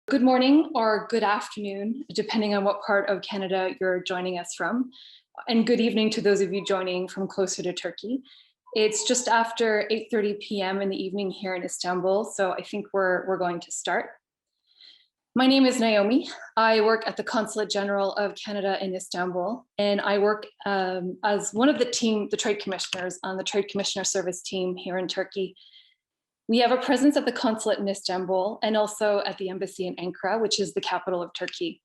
Good morning or good afternoon, depending on what part of Canada you're joining us from. And good evening to those of you joining from closer to Turkey. It's just after 8:30 p.m. in the evening here in Istanbul, so I think we're going to start. My name is Naomi. I work at the Consulate General of Canada in Istanbul, and I work as one of the trade commissioners on the Trade Commissioner Service team here in Turkey. We have a presence at the consulate in Istanbul and also at the embassy in Ankara, which is the capital of Turkey.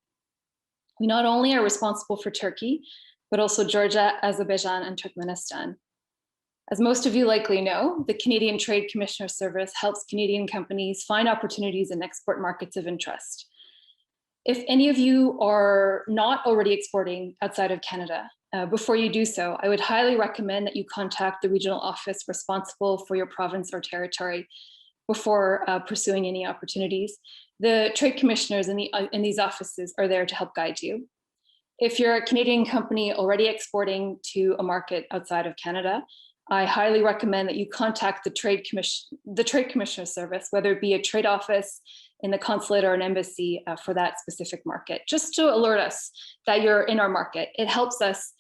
We not only are responsible for Turkey, but also Georgia, Azerbaijan, and Turkmenistan. As most of you likely know, the Canadian Trade Commissioner Service helps Canadian companies find opportunities in export markets of interest. If any of you are not already exporting outside of Canada, before you do so, I would highly recommend that you contact the regional office responsible for your province or territory before pursuing any opportunities. The trade commissioners in these offices are there to help guide you. If you're a Canadian company already exporting to a market outside of Canada, I highly recommend that you contact the Trade Commissioner Service, whether it be a trade office in the consulate or an embassy for that specific market, just to alert us that you're in our market. It helps us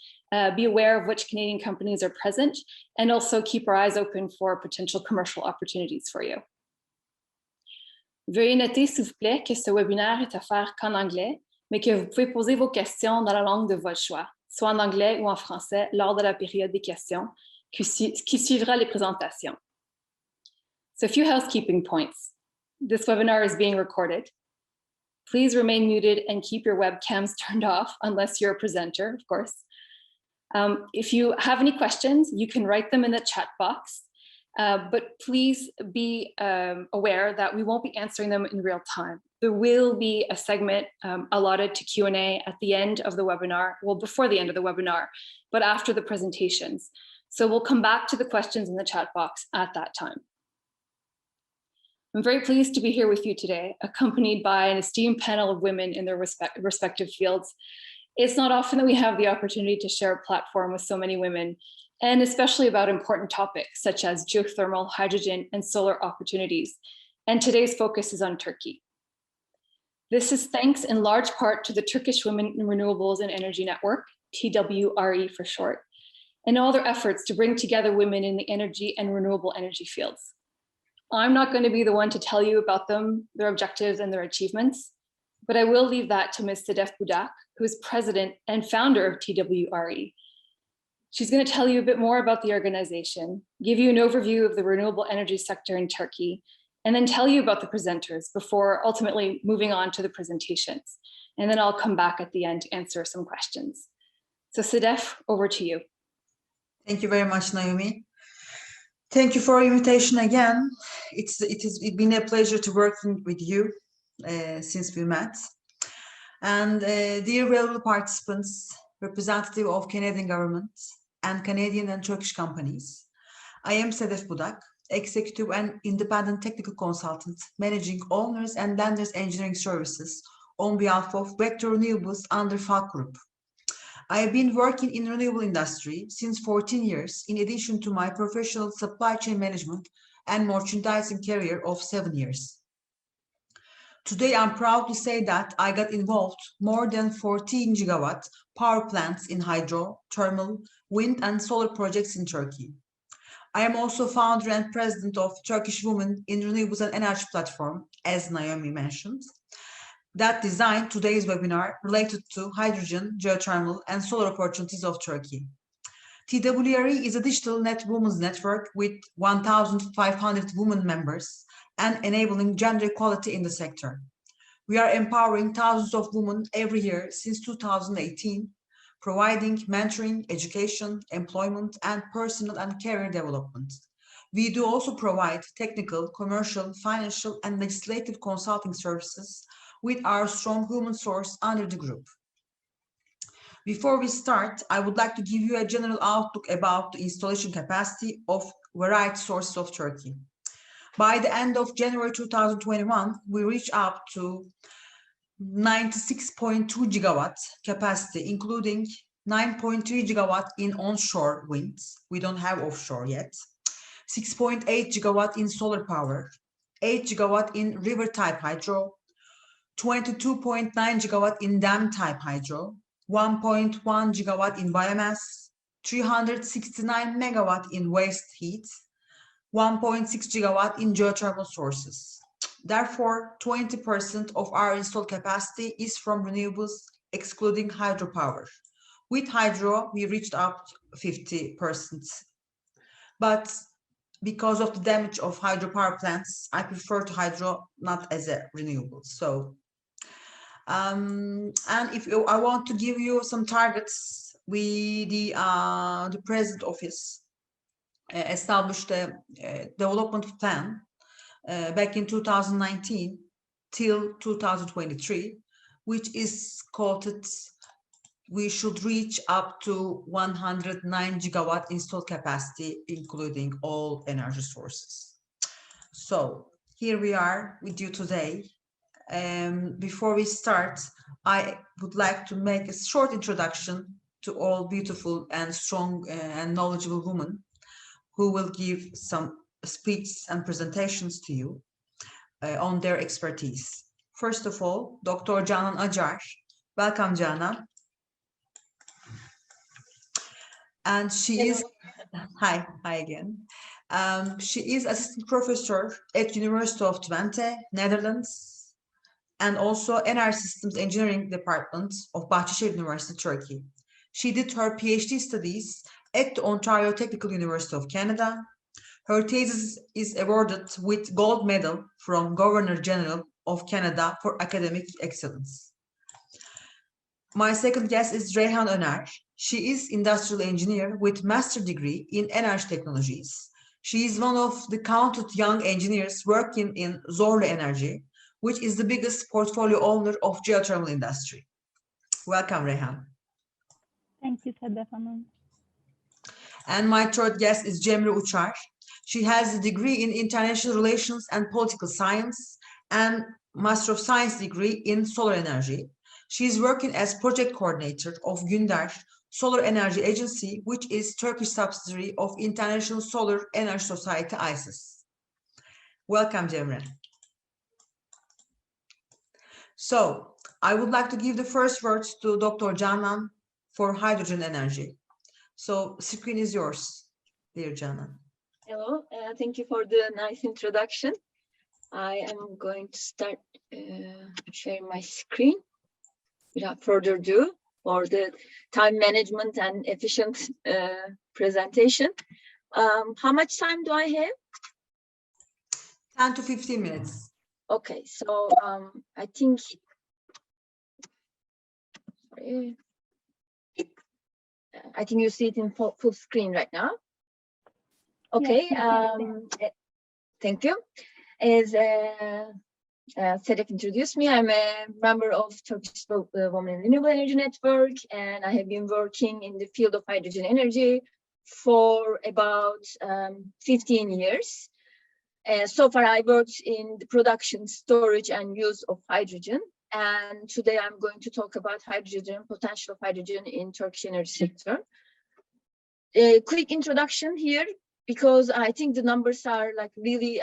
be aware of which Canadian companies are present and also keep our eyes open for potential commercial opportunities for you. Veuillez noter, s'il vous plaît, que ce webinaire est offert qu'en anglais, mais que vous pouvez poser vos questions dans la langue de votre choix, soit en anglais ou en français lors de la période des questions qui suivra les présentations. So a few housekeeping points. This webinar is being recorded. Please remain muted and keep your webcams turned off unless you're a presenter, of course. If you have any questions, you can write them in the chat box, but please be aware that we won't be answering them in real time. There will be a segment allotted to Q&A at the end of the webinar, well, before the end of the webinar, but after the presentations. So we'll come back to the questions in the chat box at that time. I'm very pleased to be here with you today, accompanied by an esteemed panel of women in their respective fields. It's not often that we have the opportunity to share a platform with so many women, and especially about important topics such as geothermal, hydrogen, and solar opportunities. And today's focus is on Turkey. This is thanks in large part to the Turkish Women in Renewables and Energy Network, TWRE for short, and all their efforts to bring together women in the energy and renewable energy fields. I'm not going to be the one to tell you about them, their objectives, and their achievements, but I will leave that to Ms. Sedef Budak, who is president and founder of TWRE. She's going to tell you a bit more about the organization, give you an overview of the renewable energy sector in Turkey, and then tell you about the presenters before ultimately moving on to the presentations. And then I'll come back at the end to answer some questions. So Sedef, over to you. Thank you very much, Naomi. Thank you for your invitation again. It has been a pleasure to working with you since we met. And dear valuable participants, representative of Canadian government and Canadian and Turkish companies, I am Sedef Budak, executive and independent technical consultant, managing owners and lenders engineering services on behalf of Vector Renewables under FALC Group. I have been working in the renewable industry since 14 years, in addition to my professional supply chain management and merchandising career of 7 years. Today, I'm proud to say that I got involved more than 14 gigawatt power plants in hydro, thermal, wind, and solar projects in Turkey. I am also founder and president of Turkish Women in Renewables and Energy platform, as Naomi mentioned, that designed today's webinar related to hydrogen, geothermal, and solar opportunities of Turkey. TWRE is a digital women's network with 1,500 women members and enabling gender equality in the sector. We are empowering thousands of women every year since 2018, providing mentoring, education, employment, and personal and career development. We do also provide technical, commercial, financial, and legislative consulting services with our strong human source under the group. Before we start, I would like to give you a general outlook about the installation capacity of varied sources of Turkey. By the end of January 2021, we reached up to 96.2 gigawatt capacity, including 9.3 gigawatt in onshore winds. We don't have offshore yet. 6.8 gigawatt in solar power, 8 gigawatt in river type hydro, 22.9 gigawatt in dam type hydro, 1.1 gigawatt in biomass, 369 megawatt in waste heat, 1.6 gigawatt in geothermal sources. Therefore, 20% of our installed capacity is from renewables, excluding hydropower. With hydro, we reached up 50%. But because of the damage of hydropower plants, I prefer to hydro not as a renewable. So, and if I want to give you some targets, the President Office established a development plan back in 2019 till 2023, which is quoted we should reach up to 109 gigawatt installed capacity, including all energy sources. So here we are with you today. Before we start, I would like to make a short introduction to all beautiful and strong and knowledgeable women who will give some speeches and presentations to you on their expertise. First of all, Dr. Canan Acar. Welcome, Canan. And she is, hi again. She is assistant professor at University of Twente, Netherlands, and also Energy Systems Engineering Department of Bahçeşehir University, Turkey. She did her PhD studies at the Ontario Technical University of Canada. Her thesis is awarded with gold medal from Governor General of Canada for academic excellence. My second guest is Reyhan Öner. She is industrial engineer with master degree in energy technologies. She is one of the counted young engineers working in Zorlu Energy, which is the biggest portfolio owner of geothermal industry. Welcome, Reyhan. Thank you, Sedef Hanım. And my third guest is Cemre Uçar. She has a degree in international relations and political science and Master of Science degree in solar energy. She is working as project coordinator of Günder Solar Energy Agency, which is Turkish subsidiary of International Solar Energy Society, ISIS. Welcome, Cemre. So, I would like to give the first words to Dr. Canan for hydrogen energy. So, screen is yours, dear Canan. Hello, thank you for the nice introduction. I am going to start sharing my screen without further ado for the time management and efficient presentation. How much time do I have? 10 to 15 minutes. Okay, so I think you see it in full screen right now. Okay, yes, thank you. As Sedef introduced me, I'm a member of Turkish Women in Renewable Energy Network, and I have been working in the field of hydrogen energy for about 15 years. So far, I worked in the production, storage, and use of hydrogen. And today I'm going to talk about hydrogen, potential of hydrogen in Turkish energy sector. A quick introduction here, because I think the numbers are like really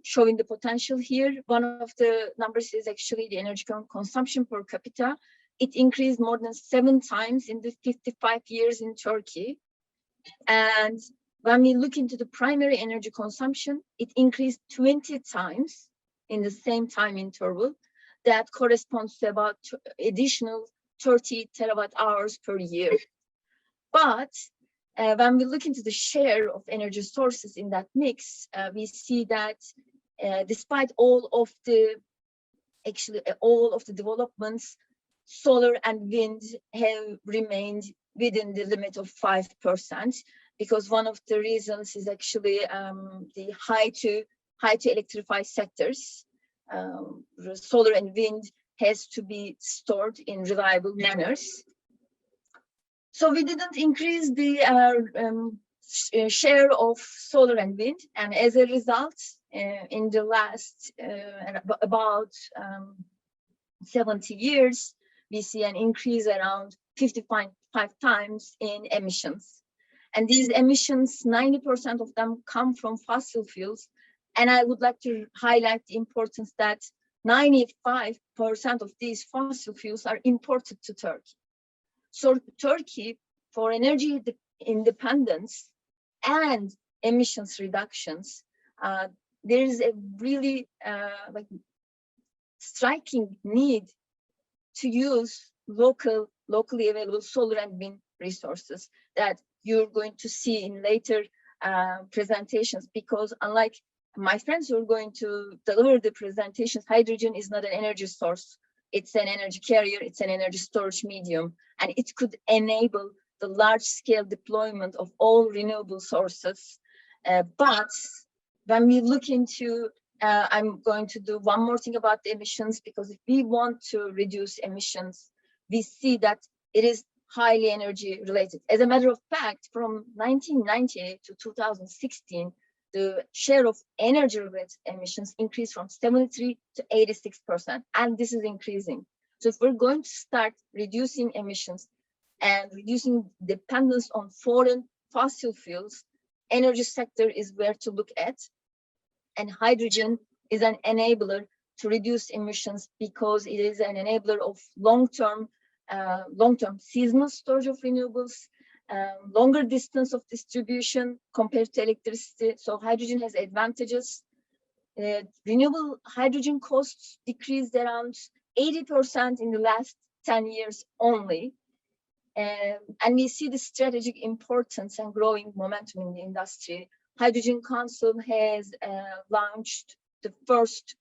showing the potential here. One of the numbers is actually the energy consumption per capita. It increased more than 7 times in the 55 years in Turkey. And when we look into the primary energy consumption, it increased 20 times in the same time interval. That corresponds to about additional 30 terawatt hours per year. But when we look into the share of energy sources in that mix, we see that despite all of the developments, solar and wind have remained within the limit of 5%, because one of the reasons is actually the high to electrify sectors. Solar and wind has to be stored in reliable manners. So we didn't increase the share of solar and wind, and as a result, in the last about 70 years, we see an increase around 55 times in emissions. And these emissions, 90% of them come from fossil fuels. And I would like to highlight the importance that 95% of these fossil fuels are imported to Turkey. So Turkey, for energy independence and emissions reductions, there is a really striking need to use locally available solar and wind resources that you're going to see in later presentations, because unlike my friends who are going to deliver the presentations, hydrogen is not an energy source. It's an energy carrier, it's an energy storage medium, and it could enable the large-scale deployment of all renewable sources. But when we look into, I'm going to do one more thing about the emissions, because if we want to reduce emissions, we see that it is highly energy related. As a matter of fact, from 1990 to 2016, the share of energy-related emissions increased from 73 to 86%, and this is increasing. So if we're going to start reducing emissions and reducing dependence on foreign fossil fuels, energy sector is where to look at, and hydrogen is an enabler to reduce emissions because it is an enabler of long-term seasonal storage of renewables, longer distance of distribution compared to electricity. So hydrogen has advantages. Renewable hydrogen costs decreased around 80% in the last 10 years only. And we see the strategic importance and growing momentum in the industry. Hydrogen Council has launched the first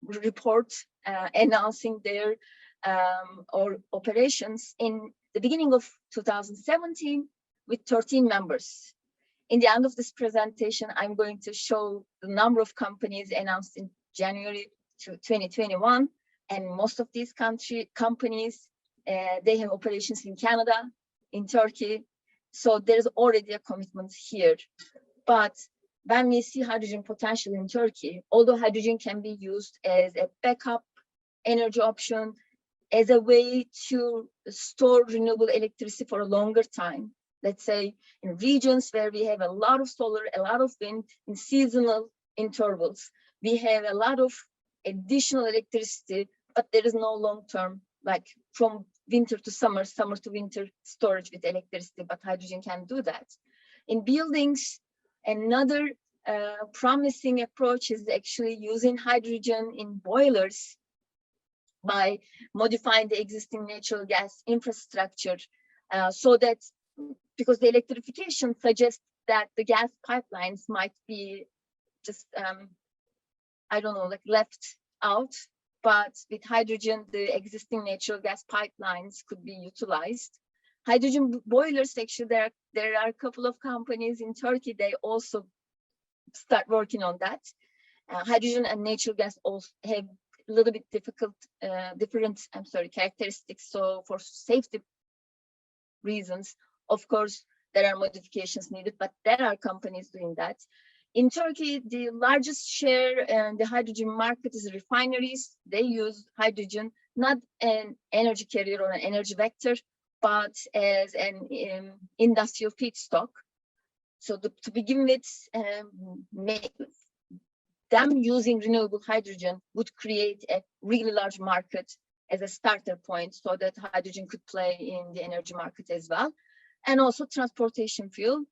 report announcing their operations in the beginning of 2017 with 13 members. In the end of this presentation, I'm going to show the number of companies announced in January 2021, and most of these companies, they have operations in Canada, in Turkey, so there's already a commitment here. But when we see hydrogen potential in Turkey, although hydrogen can be used as a backup energy option, as a way to store renewable electricity for a longer time, let's say in regions where we have a lot of solar, a lot of wind, in seasonal intervals, we have a lot of additional electricity, but there is no long-term, like from winter to summer, summer to winter storage with electricity, but hydrogen can do that. In buildings, another promising approach is actually using hydrogen in boilers by modifying the existing natural gas infrastructure, so that, because the electrification suggests that the gas pipelines might be just, I don't know, like left out, but with hydrogen, the existing natural gas pipelines could be utilized. Hydrogen boilers, actually, there are a couple of companies in Turkey, they also start working on that. Hydrogen and natural gas also have a little bit different characteristics. So for safety reasons, of course, there are modifications needed, but there are companies doing that. In Turkey, the largest share in the hydrogen market is refineries. They use hydrogen, not an energy carrier or an energy vector, but as an industrial feedstock. So to begin with, them using renewable hydrogen would create a really large market as a starter point, so that hydrogen could play in the energy market as well. And also transportation fuel.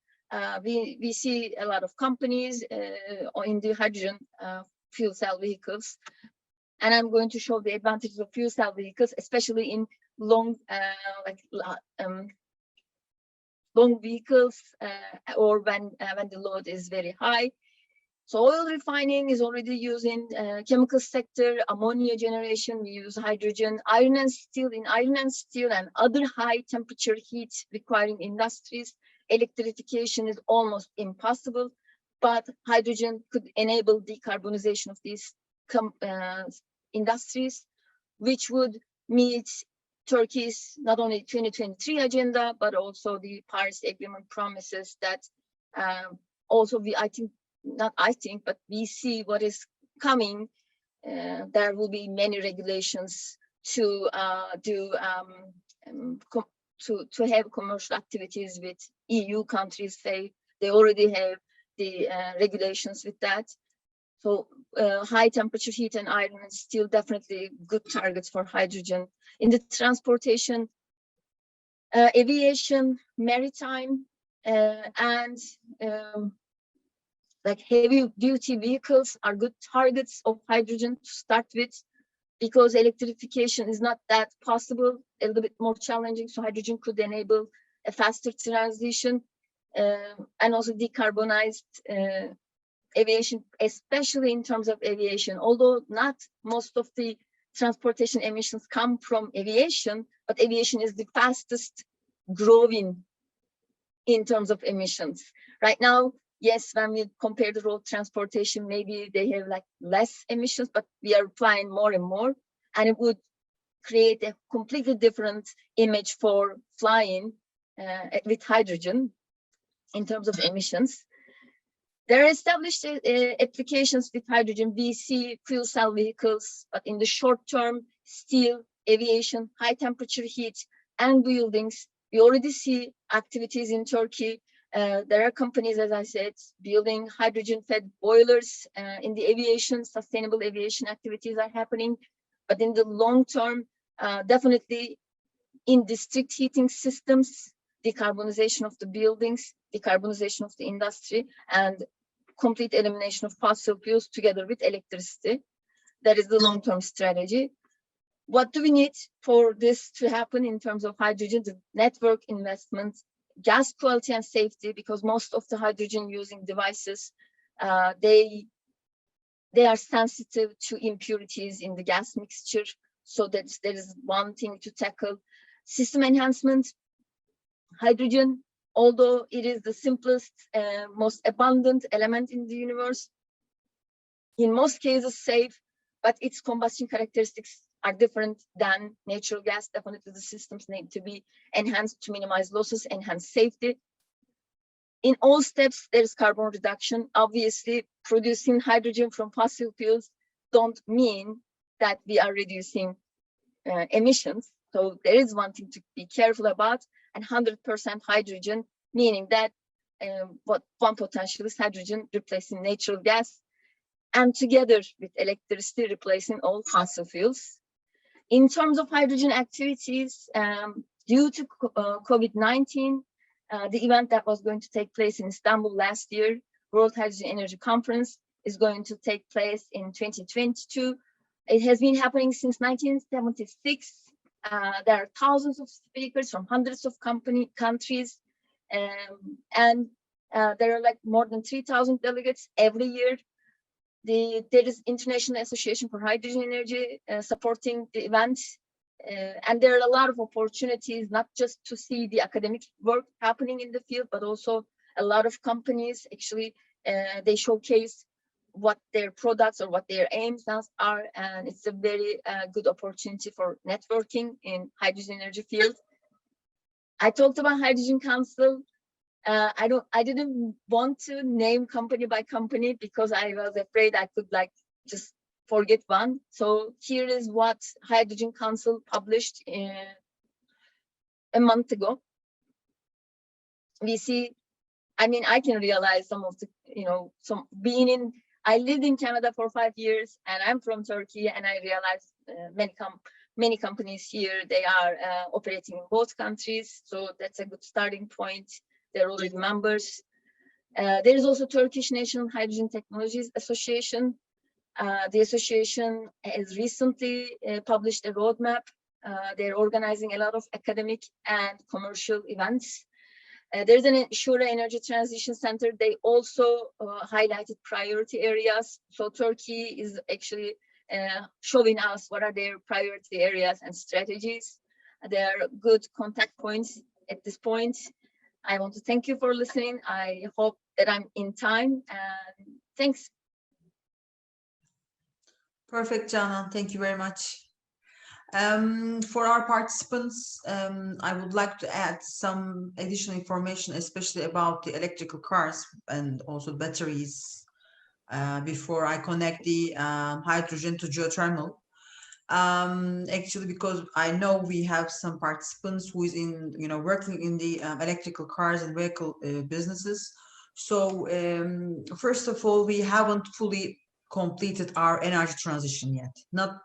We see a lot of companies in the hydrogen fuel cell vehicles. And I'm going to show the advantages of fuel cell vehicles, especially in long vehicles or when the load is very high. So oil refining is already using chemical sector, ammonia generation, we use hydrogen, iron and steel and other high temperature heat requiring industries. Electrification is almost impossible, but hydrogen could enable decarbonization of these industries, which would meet Turkey's not only 2023 agenda, but also the Paris Agreement promises that also but we see what is coming. There will be many regulations to have commercial activities with EU countries. They already have the regulations with that. So high temperature heat and iron is still definitely good targets for hydrogen. In the transportation, aviation, maritime, and like heavy duty vehicles are good targets of hydrogen to start with, because electrification is not that possible, a little bit more challenging. So hydrogen could enable a faster transition, and also decarbonized aviation, especially in terms of aviation. Although not most of the transportation emissions come from aviation, but aviation is the fastest growing in terms of emissions. Right now, yes, when we compare the road transportation, maybe they have like less emissions, but we are flying more and more, and it would create a completely different image for flying with hydrogen in terms of emissions. There are established applications with hydrogen. We see fuel cell vehicles, but in the short term, still aviation, high temperature heat, and buildings. We already see activities in Turkey. There are companies, as I said, building hydrogen-fed boilers in the aviation. Sustainable aviation activities are happening. But in the long term, definitely in district heating systems, decarbonization of the buildings, decarbonization of the industry, and complete elimination of fossil fuels together with electricity. That is the long-term strategy. What do we need for this to happen in terms of hydrogen? The network investment, gas quality and safety, because most of the hydrogen using devices, they are sensitive to impurities in the gas mixture. So that there is one thing to tackle. System enhancement, hydrogen, although it is the simplest, most abundant element in the universe, in most cases safe, but its combustion characteristics are different than natural gas. Definitely the systems need to be enhanced to minimize losses, enhance safety. In all steps, there is carbon reduction. Obviously, producing hydrogen from fossil fuels don't mean that we are reducing emissions. So there is one thing to be careful about, and 100% hydrogen, meaning that what one potential is hydrogen replacing natural gas, and together with electricity replacing all fossil fuels. In terms of hydrogen activities, due to COVID-19, the event that was going to take place in Istanbul last year, World Hydrogen Energy Conference, is going to take place in 2022. It has been happening since 1976. There are thousands of speakers from hundreds of countries, and there are like more than 3,000 delegates every year. There is International Association for Hydrogen Energy supporting the event, and there are a lot of opportunities, not just to see the academic work happening in the field, but also a lot of companies actually they showcase what their products or what their aims are, and it's a very good opportunity for networking in hydrogen energy field. I talked about Hydrogen Council. I didn't want to name company by company because I was afraid I could like just forget one. So here is what Hydrogen Council published a month ago. We see, I mean, I can realize some of the, I lived in Canada for 5 years and I'm from Turkey, and I realized many companies here, they are operating in both countries. So that's a good starting point. They're already members. There is also Turkish National Hydrogen Technologies Association. The association has recently published a roadmap. They're organizing a lot of academic and commercial events. There's an Shura Energy Transition Center. They also highlighted priority areas. So Turkey is actually showing us what are their priority areas and strategies. There are good contact points at this point. I want to thank you for listening. I hope that I'm in time, and thanks. Perfect, Jana. Thank you very much. For our participants, I would like to add some additional information, especially about the electrical cars and also batteries, before I connect the hydrogen to geothermal. Actually, because I know we have some participants who is in, working in the electrical cars and vehicle businesses. So first of all, we haven't fully completed our energy transition yet. Not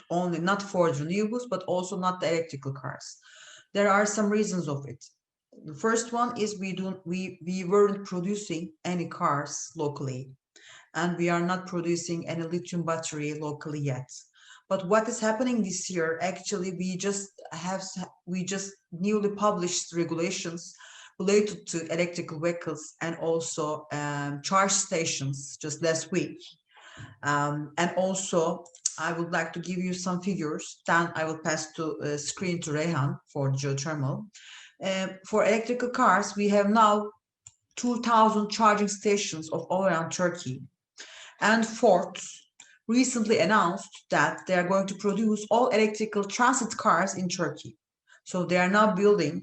for renewables, but also not the electrical cars. There are some reasons of it. The first one is we weren't producing any cars locally, and we are not producing any lithium battery locally yet. But what is happening this year, actually, we just newly published regulations related to electrical vehicles and also charge stations just last week. And also, I would like to give you some figures. Then I will pass to screen to Reyhan for geothermal. For electrical cars, we have now 2,000 charging stations all around Turkey. And Ford recently announced that they are going to produce all electrical transit cars in Turkey. So they are now building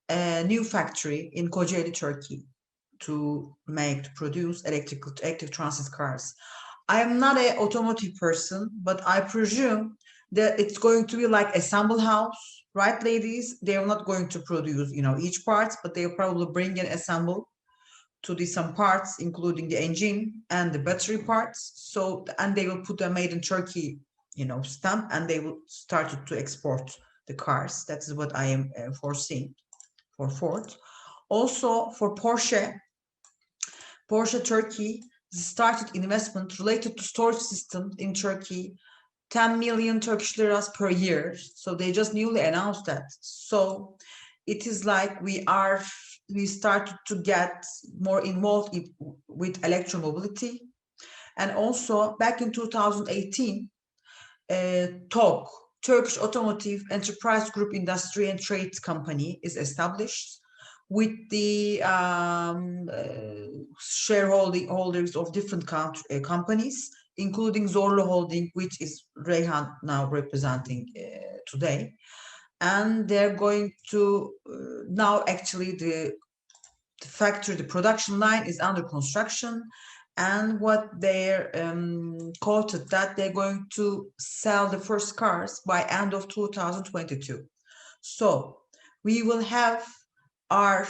a new factory in Kocaeli, Turkey, to produce electric transit cars. I am not an automotive person, but I presume that it's going to be like assemble house, right, ladies? They are not going to produce, each parts, but they'll probably bring and assemble to some parts, including the engine and the battery parts. So, and they will put a made in Turkey, stamp, and they will start to export the cars. That is what I am foreseeing for Ford. Also for Porsche Turkey started investment related to storage systems in Turkey, 10 million Turkish liras per year. So they just newly announced that. So it is like we started to get more involved with electromobility. And also back in 2018, TOG, Turkish Automotive Enterprise Group Industry and Trade Company, is established with the shareholders of different companies, including Zorlu Holding, which is Reyhan now representing today. And they're going to now actually the factory, the production line is under construction, and what they're quoted that they're going to sell the first cars by end of 2022. So we will have our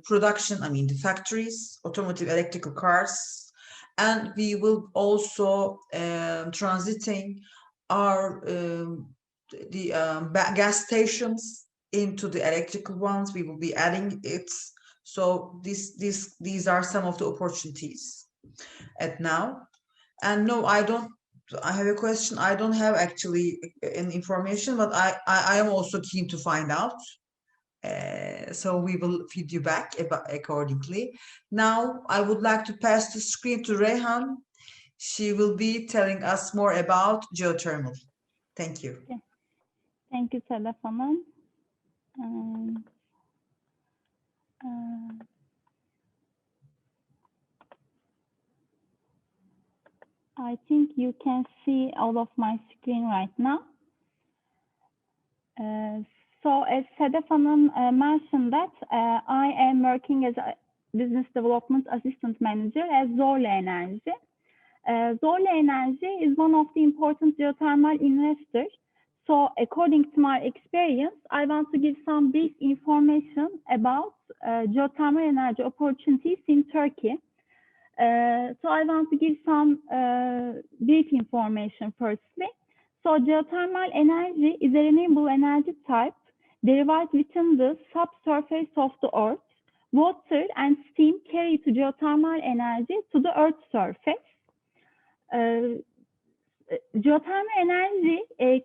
production, the factories, automotive electrical cars, and we will also transiting our gas stations into the electrical ones. We will be adding it. So these are some of the opportunities at now. And no, I have a question. I don't have actually any information, but I am also keen to find out. So we will feed you back accordingly. Now I would like to pass the screen to Reyhan. She will be telling us more about geothermal. Thank you. Thank you, Sedef Hanım. I think you can see all of my screen right now. So as Sedef Hanım mentioned that I am working as a Business Development Assistant Manager at Zorlu Enerji. Zorlu Enerji is one of the important geothermal investors. So according to my experience, I want to give some brief information about geothermal energy opportunities in Turkey. So I want to give some brief information firstly. So geothermal energy is a renewable energy type derived within the subsurface of the earth. Water and steam carry to geothermal energy to the earth's surface. Geothermal energy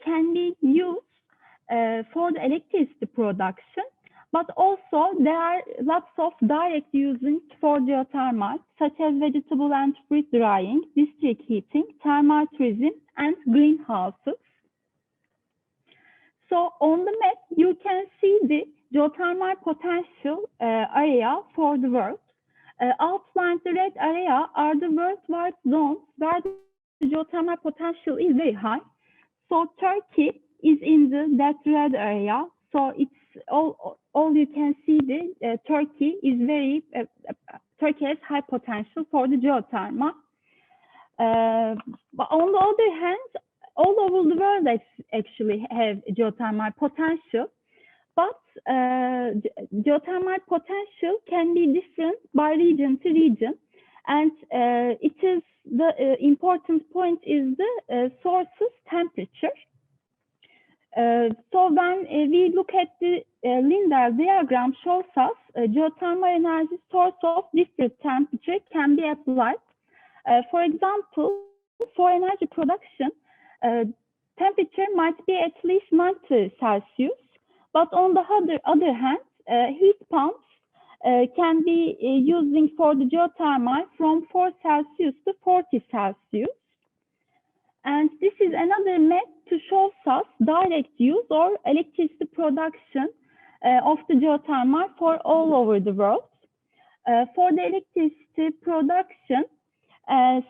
can be used for the electricity production, but also there are lots of direct uses for geothermal, such as vegetable and fruit drying, district heating, thermal tourism, and greenhouses. So on the map, you can see the geothermal potential area for the world. Outlined the red area are the worldwide zones where the geothermal potential is very high. So Turkey is in that red area. So it's all you can see. Turkey is Turkey has high potential for the geothermal. But on the other hand, all over the world actually have geothermal potential. But geothermal potential can be different by region to region. And it is the important point is the source's temperature. So when we look at the Lindell diagram, shows us geothermal energy source of different temperature can be applied. For example, for energy production, temperature might be at least 90 Celsius, but on the other hand, heat pumps can be using for the geothermal from 4 Celsius to 40 Celsius. And this is another map to show us direct use or electricity production of the geothermal for all over the world. For the electricity production,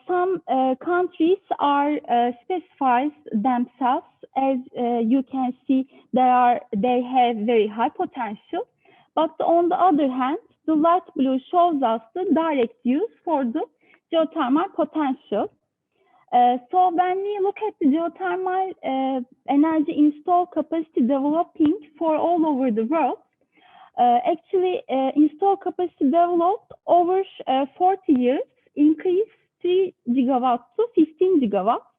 some countries are specified themselves. As you can see, they have very high potential. But on the other hand, the light blue shows us the direct use for the geothermal potential. So when we look at the geothermal energy install capacity developing for all over the world, actually install capacity developed over 40 years, increased 3 gigawatts to 15 gigawatts.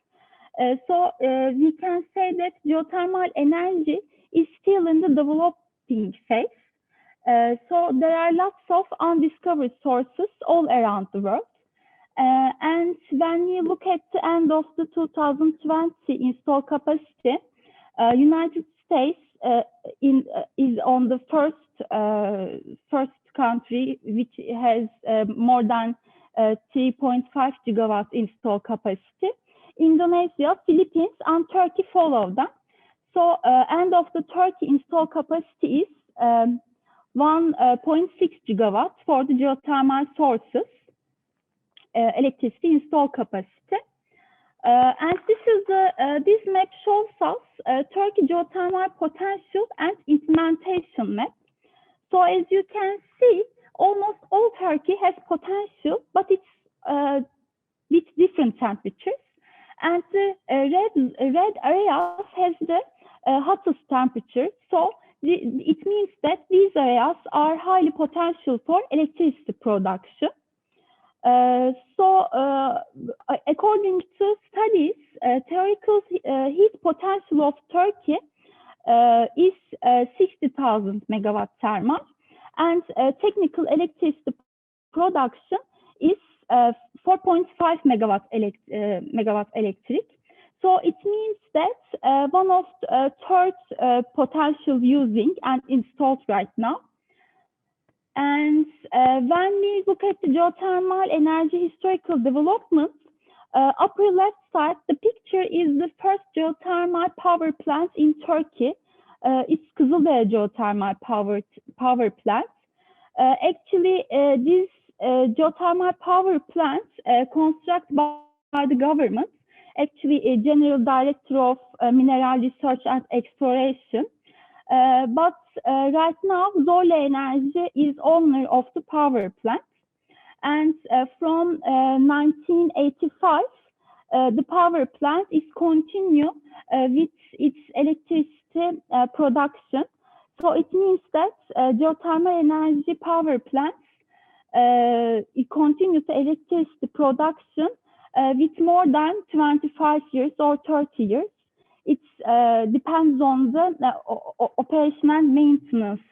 So we can say that geothermal energy is still in the developing phase. So there are lots of undiscovered sources all around the world. And when we look at the end of the 2020 install capacity, United States is on the first country which has more than 3.5 gigawatt install capacity. Indonesia, Philippines, and Turkey follow them. So end of the Turkey install capacity is 1.6 gigawatts for the geothermal sources. Electricity install capacity, and this map shows us Turkey geothermal potential and implementation map. So as you can see, almost all Turkey has potential, but it's with different temperatures. And the red areas has the hottest temperature. So it means that these areas are highly potential for electricity production. According to studies, theoretical heat potential of Turkey is 60,000 megawatt thermal, and technical electricity production is 4.5 megawatt electric. So it means that one of the third potential using and installed right now. And when we look at the geothermal energy historical development, upper left side, the picture is the first geothermal power plant in Turkey. It's Kızıldere geothermal power plant. Actually, this geothermal power plant constructed by the government, actually a General Director of Mineral Research and Exploration. But right now, Zorlu Enerji is owner of the power plant. And from 1985, the power plant is continue with its electricity production. So it means that geothermal energy power plants it continues electricity production with more than 25 years or 30 years. It depends on the operation and maintenance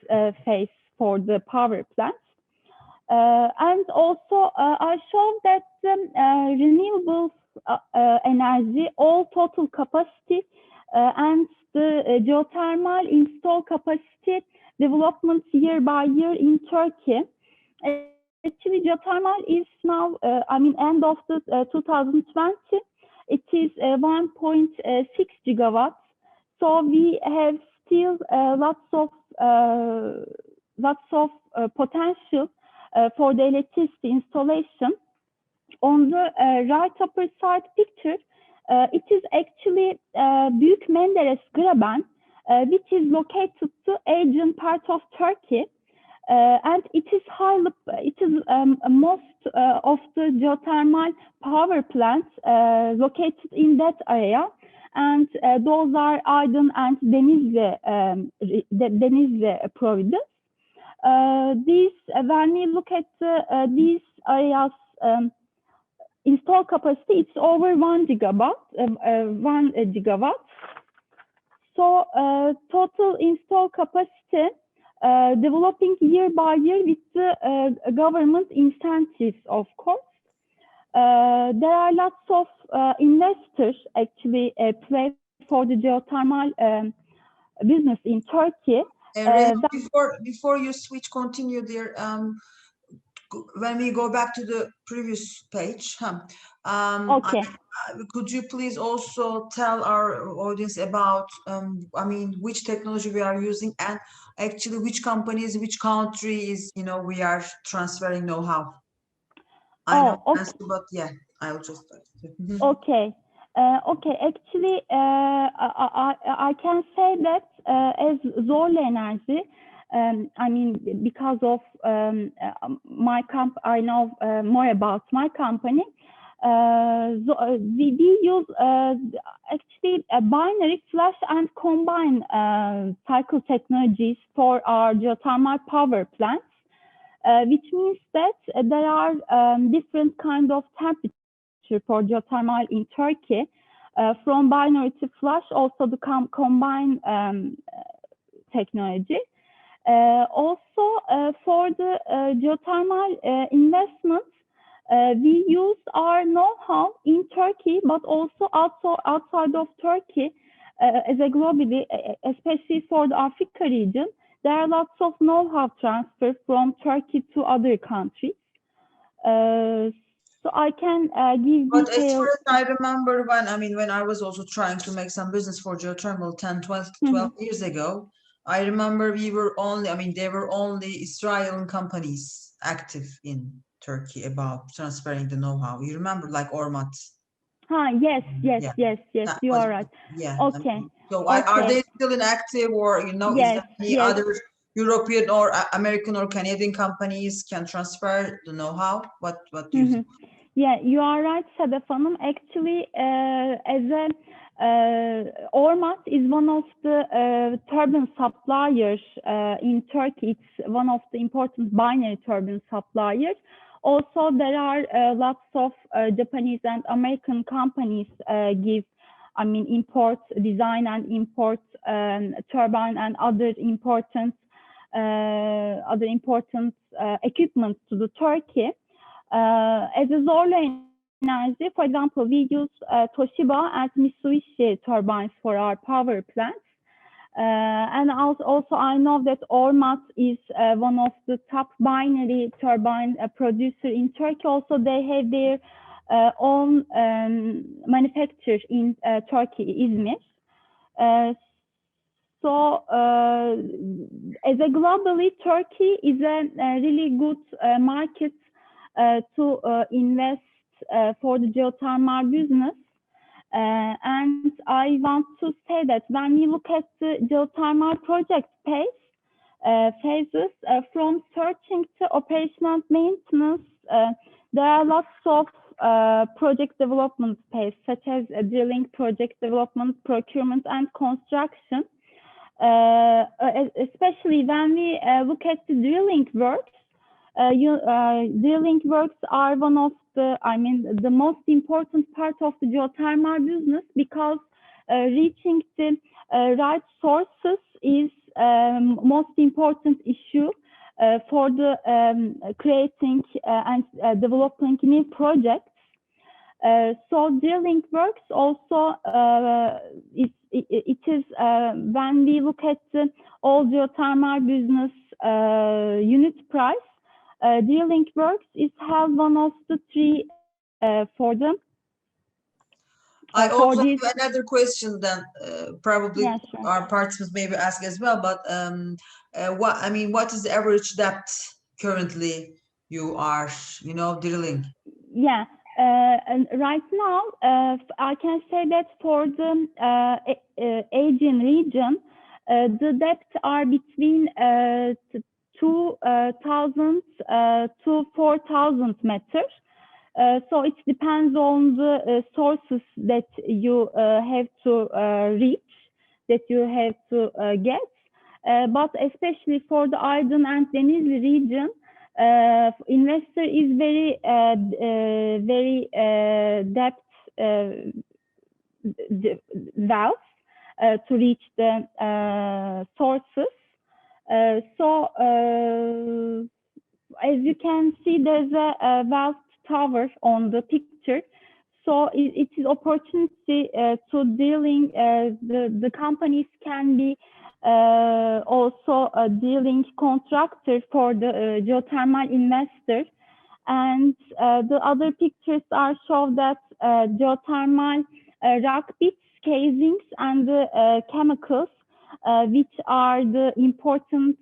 phase for the power plants. And also, I showed that renewable energy, all total capacity, and the geothermal install capacity development year by year in Turkey. Actually, geothermal is now, end of the 2020. It is 1.6 gigawatts. So we have still lots of potential for the electricity installation. On the right upper side picture, it is actually Büyük Menderes Graben, which is located to Aegean part of Turkey. And it is most of the geothermal power plants located in that area, and those are Aydın and Denizli provinces. When we look at these areas install capacity, it's over 1 gigawatt. So total install capacity developing year by year with the government incentives, of course. There are lots of investors actually play for the geothermal business in Turkey. Before you switch, continue there. When we go back to the previous page, okay. Could you please also tell our audience about, I mean, which technology we are using, and actually which companies, which countries, you know, we are transferring know-how? I know, okay. but yeah, I'll just. Okay. Okay. Actually, I can say that as Zorlu Enerji, I mean, because of my I know more about my company. We use actually binary flash and combine cycle technologies for our geothermal power plants, which means that there are different kind of temperature for geothermal in Turkey, from binary to flash, also the combine technology. Also, for the geothermal investments, we use our know-how in Turkey, but also outside of Turkey, as a globally, especially for the Africa region. There are lots of know-how transfer from Turkey to other countries. So I can give But details. as far as I remember, when I was also trying to make some business for geothermal 10, 12 years ago, I remember we were only, there were only Israeli companies active in Turkey about transferring the know-how. You remember, like Ormat? Yes, you are right. Yeah. Okay. So are they still inactive, or, you know, is there any other European or American or Canadian companies can transfer the know-how? What do you think? Yeah, you are right, Sedef Hanım. Actually, as a Ormat is one of the turbine suppliers in Turkey. It's one of the important binary turbine suppliers. Also, there are lots of Japanese and American companies import, design and import turbine and other important equipment to the Turkey. As a Zorlu Enerji, for example, we use Toshiba and Mitsubishi turbines for our power plants. And also I know that Ormat is one of the top binary turbine producer in Turkey. Also, they have their own manufacturer in Turkey, Izmir. So as a globally, Turkey is a really good market to invest for the geothermal business. And I want to say that when we look at the geothermal project phases, from searching to operational maintenance, there are lots of project development phase, such as drilling, project development, procurement, and construction. Especially when we look at the drilling works, drilling works are one of the most important part of the geothermal business, because reaching the right sources is most important issue for the creating and developing new projects. So drilling works also, it is when we look at the all geothermal business unit price, drilling works is have one of the three for them. I also have another question then, probably sure. Our participants maybe ask as well, but what is the average depth currently you are, drilling? Yeah. And right now, I can say that for the Asian region, the depths are between 2,000 to 4,000 meters. So it depends on the sources that you have to reach, that you have to get. But especially for the Aydın and Denizli region, investor is very depth wealth to reach the sources. As you can see, there's a wealth tower on the picture. So it is opportunity to dealing, the companies can be also a dealing contractor for the geothermal investor. And the other pictures are show that geothermal rock bits, casings, and the chemicals, which are the important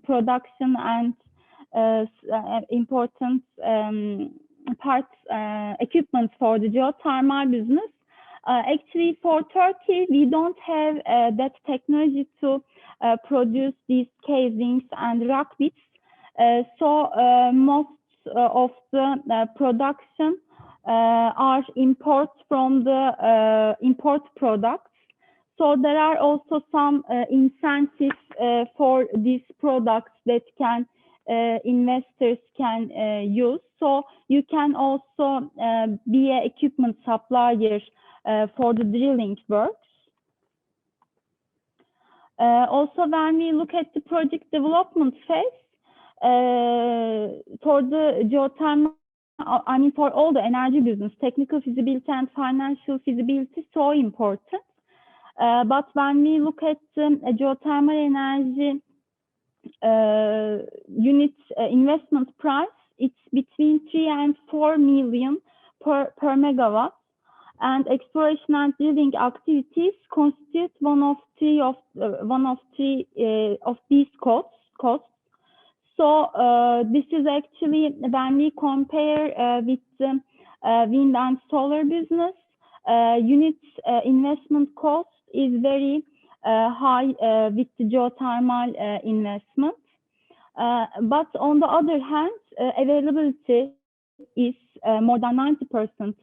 production and important parts, equipment for the geothermal business. Actually, for Turkey, we don't have that technology to produce these casings and rock bits. So most of the production are imports from the import products. So there are also some incentives for these products that can investors can use. So you can also be an equipment supplier for the drilling works. Also, when we look at the project development phase, for the geothermal, I mean for all the energy business, technical feasibility and financial feasibility is so important. But when we look at geothermal energy unit investment price, it's between 3 and 4 million per megawatt, and exploration and drilling activities constitute one of three of these costs. So this is actually when we compare with the wind and solar business, unit investment cost is very high with the geothermal investment. But on the other hand, availability is more than 90%.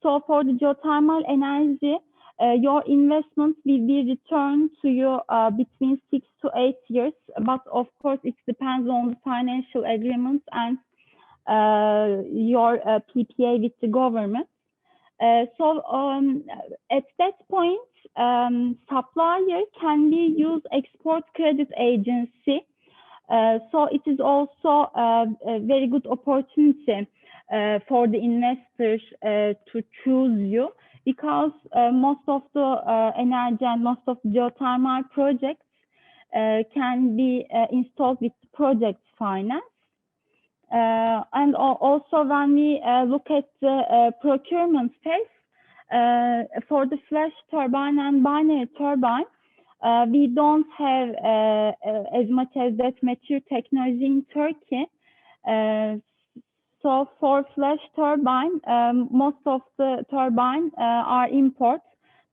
So for the geothermal energy, your investment will be returned to you between 6 to 8 years. But of course, it depends on the financial agreements and your PPA with the government. So at that point, supplier can be used export credit agency. So it is also a very good opportunity for the investors to choose you, because most of the energy and most of the geothermal projects can be installed with project finance. And also when we look at the procurement phase, for the flash turbine and binary turbine, we don't have as much as that mature technology in Turkey. So for flash turbine, most of the turbine are imports,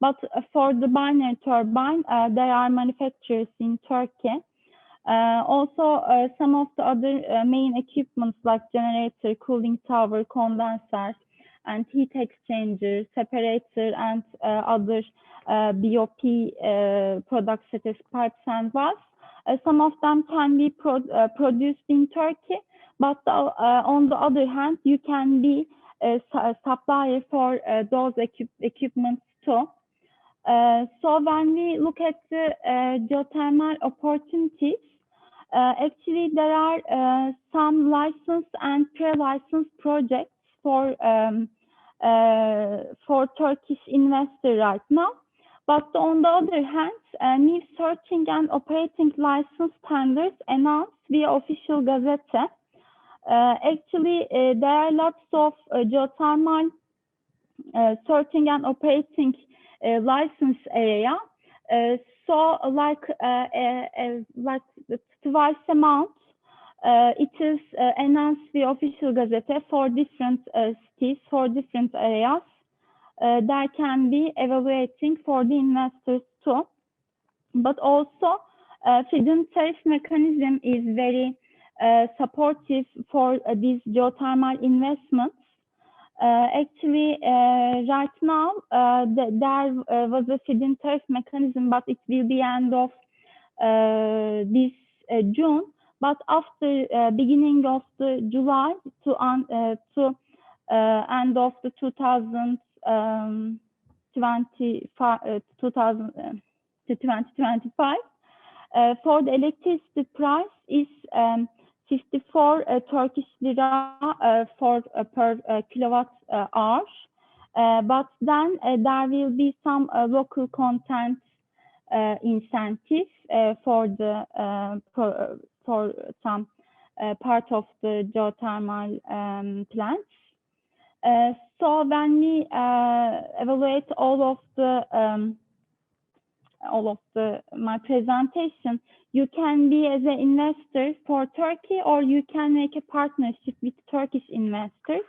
but for the binary turbine, there are manufacturers in Turkey. Also, some of the other main equipments like generator, cooling tower, condensers, and heat exchanger, separator, and other BOP products such as pipes and valves. Some of them can be produced in Turkey, but on the other hand, you can be a supplier for those equipments too. So when we look at the geothermal opportunities, actually there are some licensed and pre-licensed projects for Turkish investor right now. But on the other hand, new searching and operating license tenders announced via official gazette. Actually, there are lots of geothermal searching and operating license area. So like twice a month, it is announced via official gazette for different cities, for different areas. That can be evaluating for the investors too. But also, feed-in tariff mechanism is very supportive for these geothermal investments. Actually, right now, there was a feed-in tariff mechanism, but it will be end of this June. but after beginning of the July to end of the 2025, for the electricity price is 54 Turkish lira for per kilowatt hour. But then there will be some local content incentive for the for some part of the geothermal plants. So when we evaluate all of my presentation, you can be as an investor for Turkey, or you can make a partnership with Turkish investors.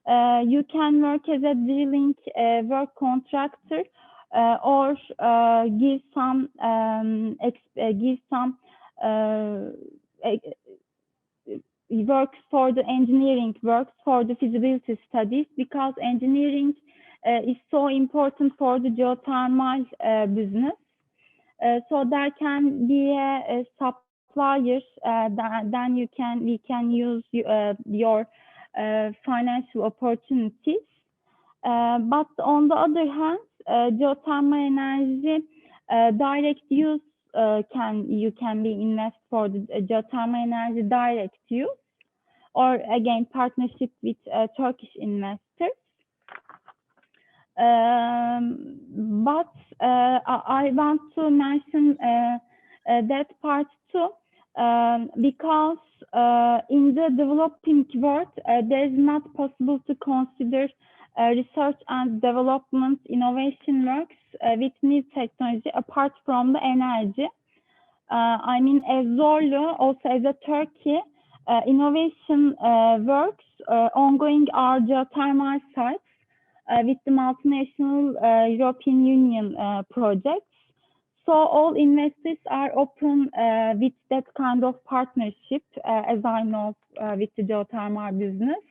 You can work as a drilling work contractor, or give some works for the engineering works for the feasibility studies, because engineering is so important for the geothermal business. So there can be a suppliers, then we can use your financial opportunities. But on the other hand, geothermal energy direct use you can be invest for the geothermal energy direct use, or again partnership with Turkish investors. But I want to mention that part too, because in the developing world, there is not possible to consider research and development innovation works with new technology apart from the energy. I mean, as Zorlu, also as a Turkey, innovation works ongoing are geothermal sites with the multinational European Union projects. So all investors are open with that kind of partnership, as I know, with the geothermal business.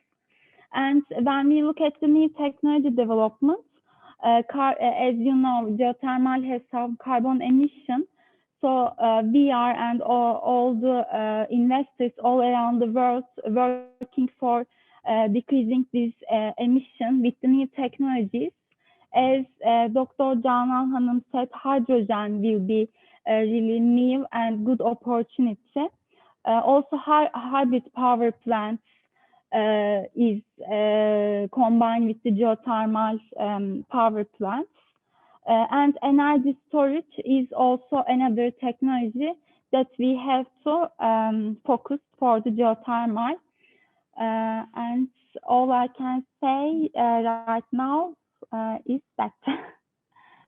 And when we look at the new technology development, as you know, geothermal has some carbon emission. So we are and all the investors all around the world working for decreasing this emission with the new technologies. As Dr. Canan Hanım said, hydrogen will be a really new and good opportunity. Also, hybrid power plants is combined with the geothermal power plants. And energy storage is also another technology that we have to focus for the geothermal. And all I can say right now is that.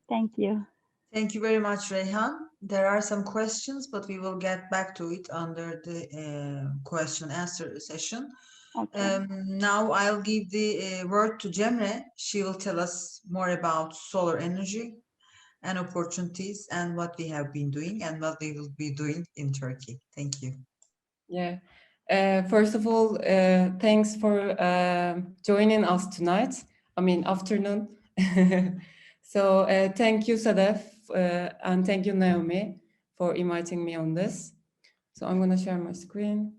Thank you. Thank you very much, Reyhan. There are some questions, but we will get back to it under the question answer session. Okay. Now I'll give the word to Cemre. She will tell us more about solar energy and opportunities and what we have been doing and what we will be doing in Turkey. Thank you. Yeah. First of all, thanks for joining us tonight. I mean, afternoon. So thank you, Sadef, and thank you, Naomi, for inviting me on this. So I'm going to share my screen.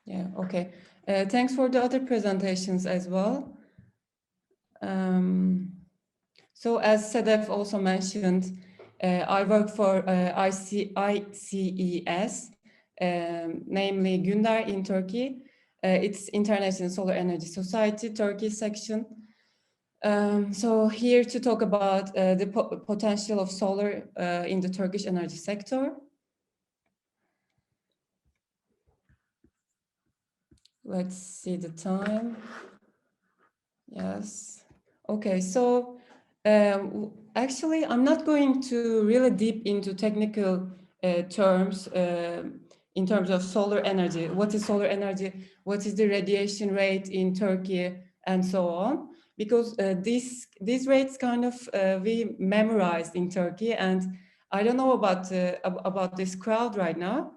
Yeah, okay. Thanks for the other presentations as well. So as Sadef also mentioned, I work for ICES, namely Günder in Turkey. It's International Solar Energy Society, Turkey section. So here to talk about the potential of solar in the Turkish energy sector. Let's see the time. Yes. Okay, so actually, I'm not going to really deep into technical terms in terms of solar energy. What is solar energy? What is the radiation rate in Turkey and so on? Because these rates kind of we memorized in Turkey, and I don't know about this crowd right now,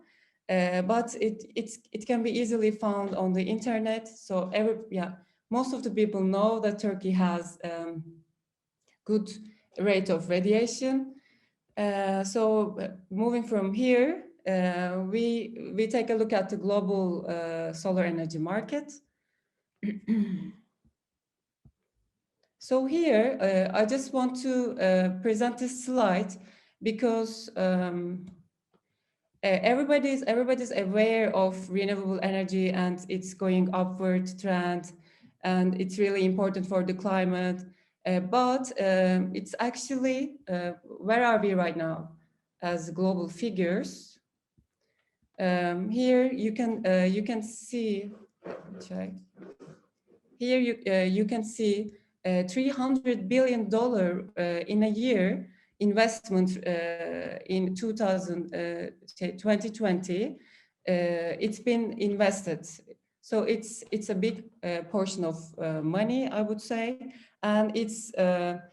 but it can be easily found on the internet. So most of the people know that Turkey has good rate of radiation. So moving from here, we take a look at the global solar energy market. So here, I just want to present this slide because everybody's aware of renewable energy and it's going upward trend, and it's really important for the climate. But it's actually, where are we right now as global figures? Here you can see, check. Here you can see $300 billion in a year investment in 2020. It's been invested. So it's a big portion of money, I would say, and it's 2%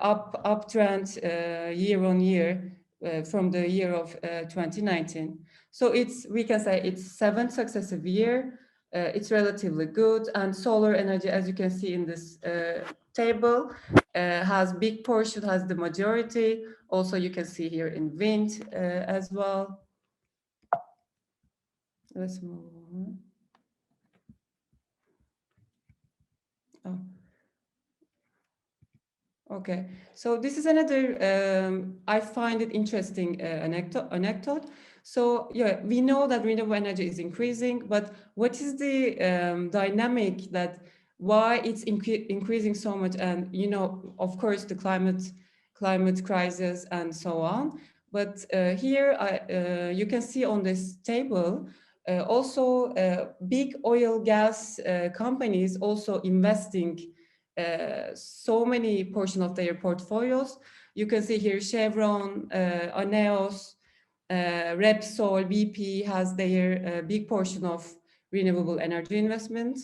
uptrend year on year from the year of 2019. So we can say it's 7 successive year. It's relatively good, and solar energy, as you can see in this table, has big portion, has the majority. Also, you can see here in wind as well. Let's move on. Oh. Okay, so this is another, I find it interesting anecdote. So yeah, we know that renewable energy is increasing, but what is the dynamic that why it's increasing so much? And of course, the climate crisis and so on. But here you can see on this table also big oil gas companies also investing so many portion of their portfolios. You can see here Chevron, Aneos, Repsol, BP has their big portion of renewable energy investment.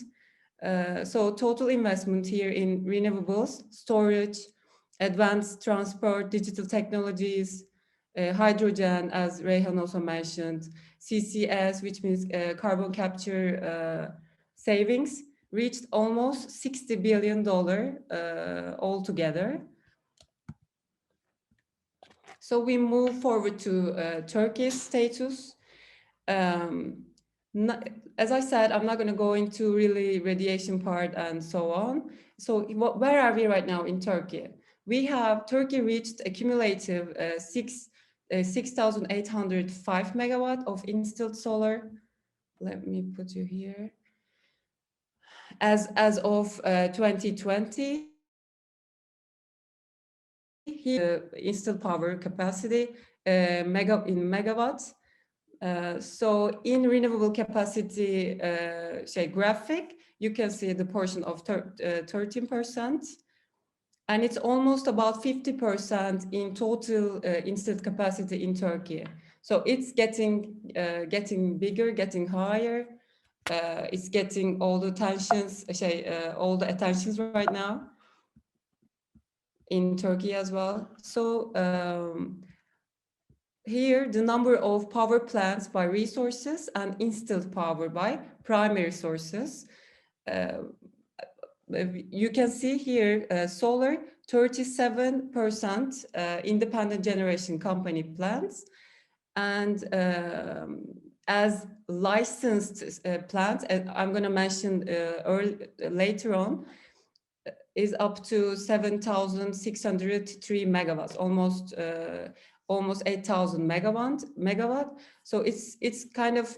So total investment here in renewables, storage, advanced transport, digital technologies, hydrogen, as Reyhan also mentioned, CCS, which means carbon capture savings, reached almost $60 billion altogether. So we move forward to Turkey's status. As I said, I'm not going to go into really radiation part and so on. So where are we right now in Turkey? Turkey reached a cumulative 6,805 megawatt of installed solar. Let me put you here. As of 2020, here installed power capacity in megawatts. So in renewable capacity graphic, you can see the portion of 13%, and it's almost about 50% in total installed capacity in Turkey. So it's getting bigger, getting higher. It's getting all the attentions right now in Turkey as well. So here the number of power plants by resources and installed power by primary sources. You can see here solar 37% independent generation company plants, and as licensed plants, I'm going to mention later on, is up to 7,603 megawatts, almost 8,000 megawatt. So it's kind of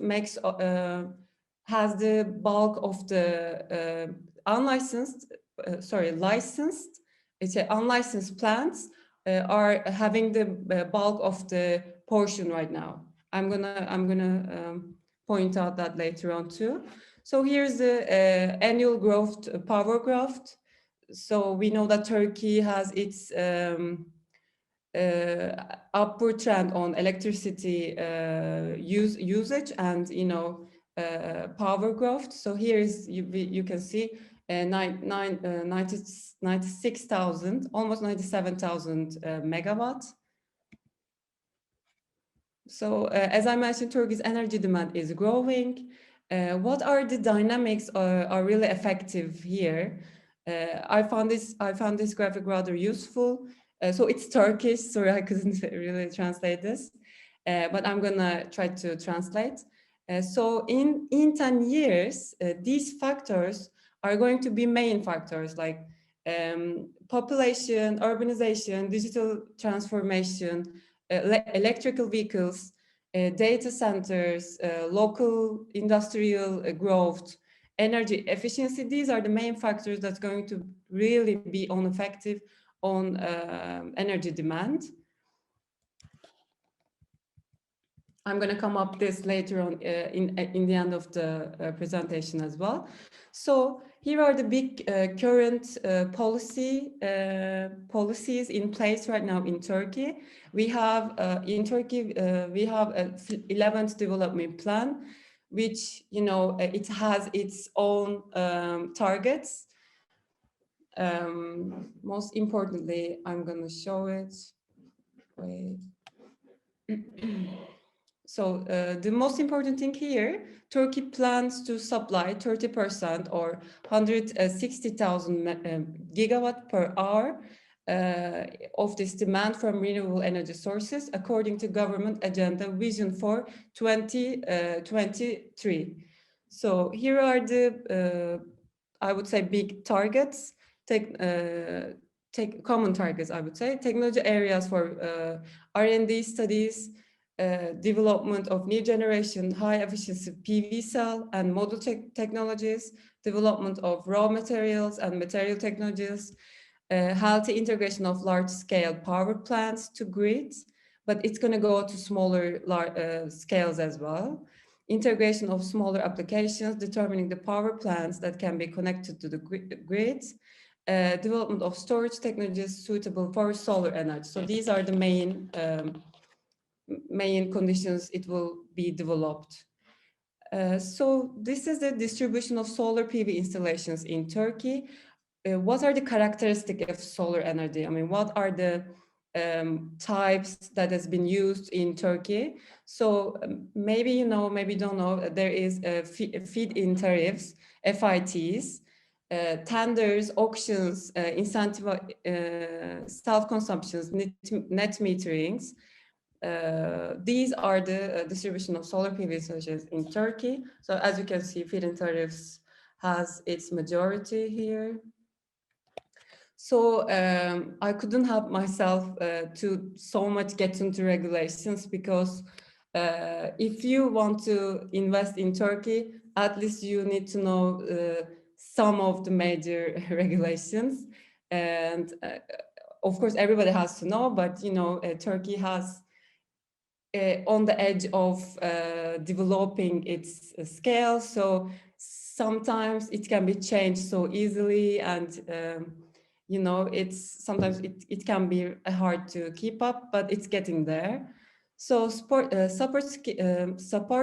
has the bulk of the licensed. It's unlicensed plants are having the bulk of the portion right now. I'm gonna point out that later on too. So here's the annual growth power graph. So we know that Turkey has its upward trend on electricity usage and power growth. So here is you can see 96,000, almost 97,000 megawatt. So as I mentioned, Turkey's energy demand is growing. What are the dynamics are really effective here? I found this graphic rather useful. So it's Turkish, sorry I couldn't really translate this, but I'm gonna try to translate. So in 10 years, these factors are going to be main factors like population, urbanization, digital transformation, electrical vehicles, data centers, local industrial growth, energy efficiency. These are the main factors that's going to really be effective on energy demand. I'm going to come up this later on in the end of the presentation as well. So here are the big current policies in place right now in Turkey. We have in Turkey we have a 11th development plan, which it has its own targets. Most importantly, I'm going to show it. Wait. So the most important thing here, Turkey plans to supply 30% or 160,000 gigawatt per hour of this demand from renewable energy sources, according to government agenda vision for 2023. So here are the, I would say, big targets, common targets, I would say, technology areas for R&D studies, development of new generation high efficiency PV cell and module technologies, development of raw materials and material technologies, healthy integration of large scale power plants to grids, but it's going to go to smaller scales as well. Integration of smaller applications, determining the power plants that can be connected to the grids, development of storage technologies suitable for solar energy. So these are the main conditions it will be developed. So this is the distribution of solar PV installations in Turkey. What are the characteristics of solar energy? I mean, what are the types that has been used in Turkey? So maybe you know, maybe don't know, there is feed-in tariffs, FITs, tenders, auctions, incentive, self-consumptions, net meterings. These are the distribution of solar PV installations in Turkey. So as you can see, feed-in tariffs has its majority here. So I couldn't help myself to so much get into regulations, because if you want to invest in Turkey, at least you need to know some of the major regulations. And of course, everybody has to know, but Turkey has on the edge of developing its scale. So sometimes it can be changed so easily, and sometimes it can be hard to keep up, but it's getting there. So support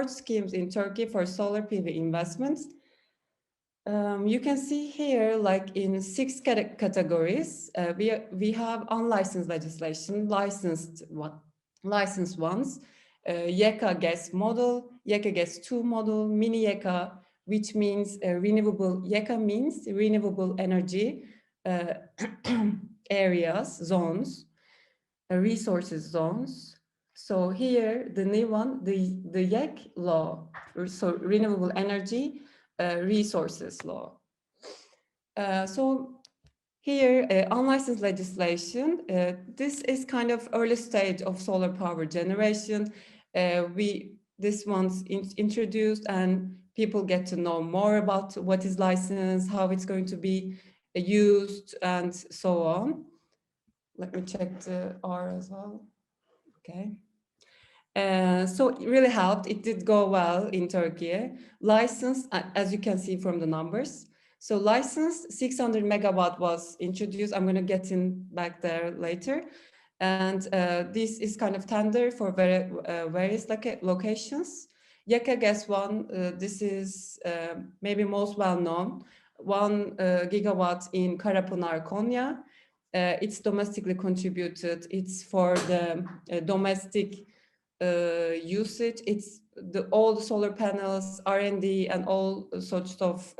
schemes in Turkey for solar PV investments. You can see here, like in 6 categories, we have unlicensed legislation, licensed ones, YEKA gas model, YEKA gas 2 model, mini YEKA, which means renewable, YEKA means renewable energy areas, zones, resources zones. So here, the new one, the YEK law, so renewable energy resources law. So here, unlicensed legislation, this is kind of early stage of solar power generation. This one's introduced, and people get to know more about what is licensed, how it's going to be used, and so on. Let me check the R as well. Okay. So it really helped. It did go well in Turkey. Licensed, as you can see from the numbers. So licensed 600 megawatt was introduced. I'm going to get in back there later. And this is kind of tender for various locations. YEKA Gas 1, this is maybe most well known. 1 gigawatt in Karapınar, Konya. It's domestically contributed. It's for the domestic usage. It's all the solar panels, R&D, and all sorts of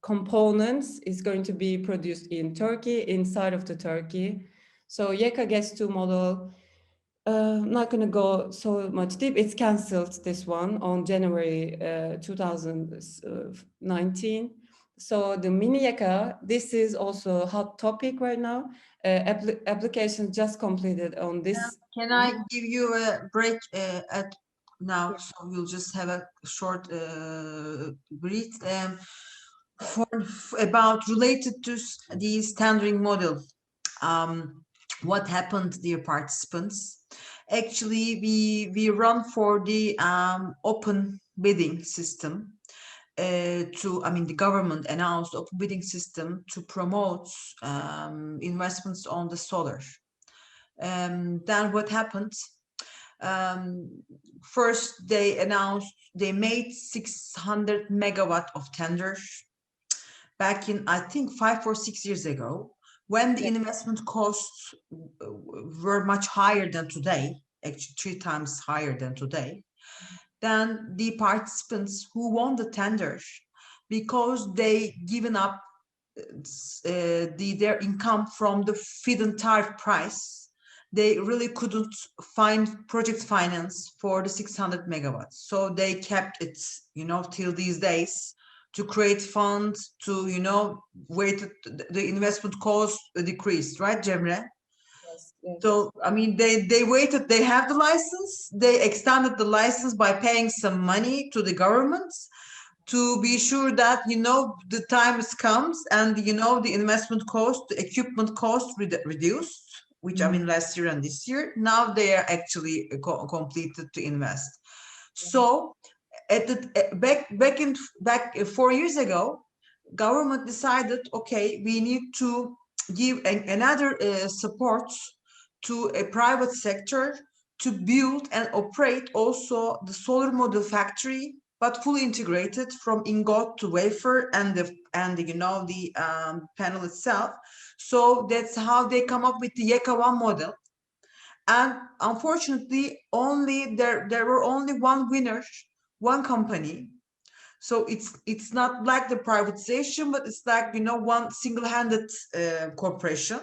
components is going to be produced in Turkey, inside of the Turkey. So YEKA Gets 2 model, not going to go so much deep. It's cancelled, this one, on January 2019. So the mini YEKA, this is also a hot topic right now. Application just completed on this. Can I give you a break at now? So we'll just have a short brief about related to these tendering model. What happened, dear participants? Actually, we run for the open bidding system. The government announced open bidding system to promote investments on the solar. Then what happened? First, they announced they made 600 megawatt of tenders back in, I think, 5 or 6 years ago, when the investment costs were much higher than today, actually 3 times higher than today. Then the participants who won the tenders, because they given up their income from the feed-in tariff price, they really couldn't find project finance for the 600 megawatts. So they kept it, till these days, to create funds to, wait the investment cost decreased, right, Cemre? Yes, yes. So, they waited, they have the license, they extended the license by paying some money to the governments to be sure that, the time comes and, the investment cost, the equipment cost reduced, which last year and this year, now they are actually completed to invest. So at the back 4 years ago, government decided, okay, we need to give another support to a private sector to build and operate also the solar module factory, but fully integrated from ingot to wafer and the panel itself. So that's how they come up with the YEKA 1 model. And unfortunately, there were only one winner, one company. So it's not like the privatization, but it's like, one single-handed corporation,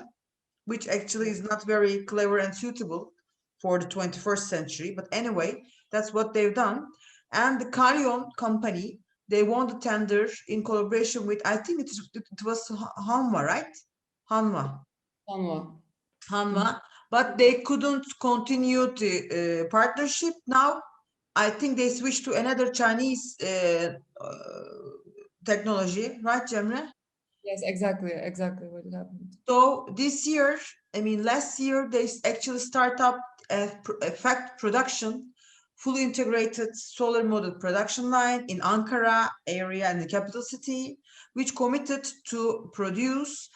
which actually is not very clever and suitable for the 21st century. But anyway, that's what they've done. And the Carrion company, they won the tender in collaboration with, I think it was Hanwha, right? Hanwha. But they couldn't continue the partnership now. I think they switched to another Chinese technology, right, Cemre? Yes, exactly what happened. So this year, last year, they actually start up a production, fully integrated solar module production line in Ankara area and the capital city, which committed to produce,